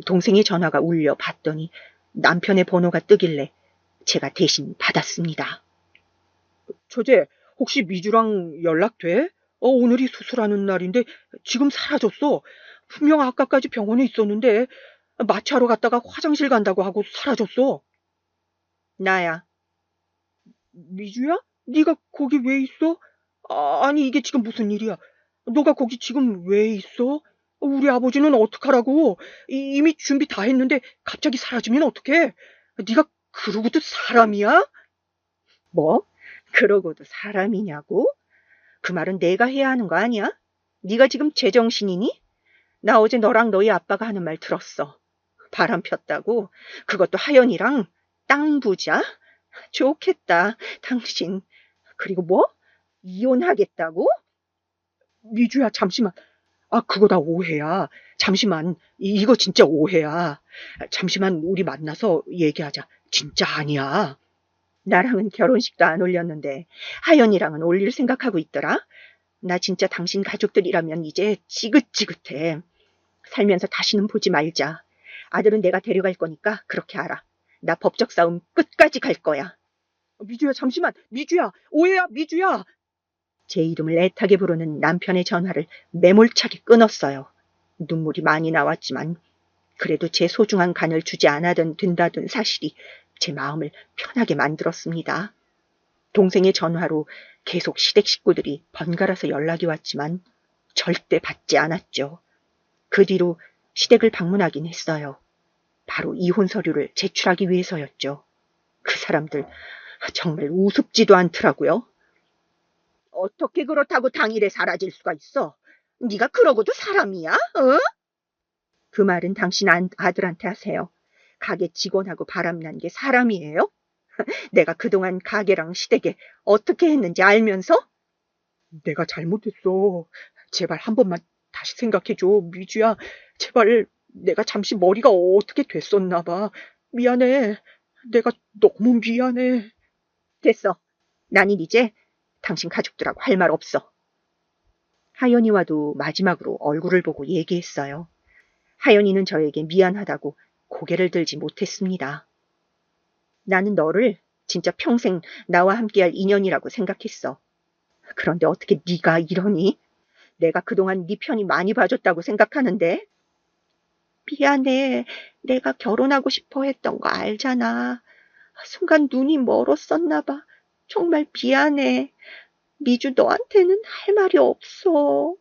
동생의 전화가 울려 봤더니 남편의 번호가 뜨길래 제가 대신 받았습니다. 처제, 혹시 미주랑 연락돼? 오늘이 수술하는 날인데 지금 사라졌어. 분명 아까까지 병원에 있었는데 마취하러 갔다가 화장실 간다고 하고 사라졌어. 나야. 미주야? 네가 거기 왜 있어? 아니 이게 지금 무슨 일이야? 너가 거기 지금 왜 있어? 우리 아버지는 어떡하라고? 이미 준비 다 했는데 갑자기 사라지면 어떡해? 네가 그러고도 사람이야? 뭐? 그러고도 사람이냐고? 그 말은 내가 해야 하는 거 아니야? 네가 지금 제정신이니? 나 어제 너랑 너희 아빠가 하는 말 들었어. 바람 폈다고? 그것도 하연이랑 땅 부자? 좋겠다, 당신. 그리고 뭐? 이혼하겠다고? 미주야, 잠시만. 그거 다 오해야. 잠시만, 이거 진짜 오해야. 잠시만, 우리 만나서 얘기하자. 진짜 아니야. 나랑은 결혼식도 안 올렸는데 하연이랑은 올릴 생각하고 있더라. 나 진짜 당신 가족들이라면 이제 지긋지긋해. 살면서 다시는 보지 말자. 아들은 내가 데려갈 거니까 그렇게 알아. 나 법적 싸움 끝까지 갈 거야. 미주야, 잠시만. 미주야, 오해야, 미주야. 제 이름을 애타게 부르는 남편의 전화를 매몰차게 끊었어요. 눈물이 많이 나왔지만 그래도 제 소중한 간을 주지 않아도 된다던 사실이 제 마음을 편하게 만들었습니다. 동생의 전화로 계속 시댁 식구들이 번갈아서 연락이 왔지만 절대 받지 않았죠. 그 뒤로 시댁을 방문하긴 했어요. 바로 이혼 서류를 제출하기 위해서였죠. 그 사람들 정말 우습지도 않더라고요. 어떻게 그렇다고 당일에 사라질 수가 있어? 네가 그러고도 사람이야? 어? 그 말은 당신 아들한테 하세요. 가게 직원하고 바람난 게 사람이에요? 내가 그동안 가게랑 시댁에 어떻게 했는지 알면서? 내가 잘못했어. 제발 한 번만 다시 생각해줘. 미주야, 제발. 내가 잠시 머리가 어떻게 됐었나 봐. 미안해. 내가 너무 미안해. 됐어. 나는 이제 당신 가족들하고 할 말 없어. 하연이와도 마지막으로 얼굴을 보고 얘기했어요. 하연이는 저에게 미안하다고 고개를 들지 못했습니다. 나는 너를 진짜 평생 나와 함께할 인연이라고 생각했어. 그런데 어떻게 네가 이러니? 내가 그동안 네 편이 많이 봐줬다고 생각하는데. 미안해. 내가 결혼하고 싶어 했던 거 알잖아. 순간 눈이 멀었었나 봐. 정말 미안해. 미주 너한테는 할 말이 없어.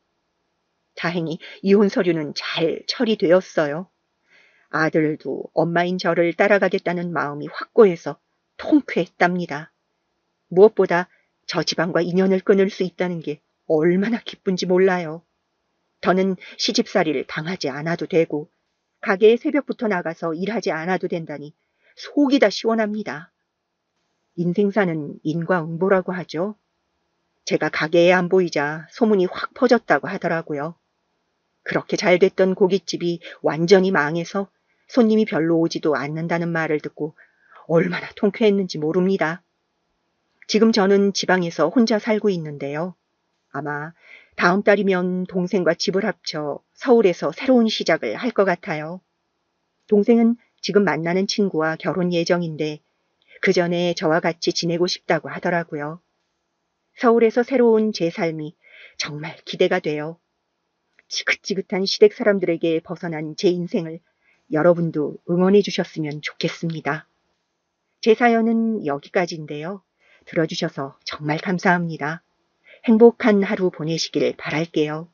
다행히 이혼 서류는 잘 처리되었어요. 아들도 엄마인 저를 따라가겠다는 마음이 확고해서 통쾌했답니다. 무엇보다 저 집안과 인연을 끊을 수 있다는 게 얼마나 기쁜지 몰라요. 더는 시집살이를 당하지 않아도 되고 가게에 새벽부터 나가서 일하지 않아도 된다니 속이 다 시원합니다. 인생사는 인과응보라고 하죠. 제가 가게에 안 보이자 소문이 확 퍼졌다고 하더라고요. 그렇게 잘 됐던 고깃집이 완전히 망해서 손님이 별로 오지도 않는다는 말을 듣고 얼마나 통쾌했는지 모릅니다. 지금 저는 지방에서 혼자 살고 있는데요. 아마 다음 달이면 동생과 집을 합쳐 서울에서 새로운 시작을 할 것 같아요. 동생은 지금 만나는 친구와 결혼 예정인데 그 전에 저와 같이 지내고 싶다고 하더라고요. 서울에서 새로운 제 삶이 정말 기대가 돼요. 지긋지긋한 시댁 사람들에게 벗어난 제 인생을 여러분도 응원해 주셨으면 좋겠습니다. 제 사연은 여기까지인데요. 들어주셔서 정말 감사합니다. 행복한 하루 보내시길 바랄게요.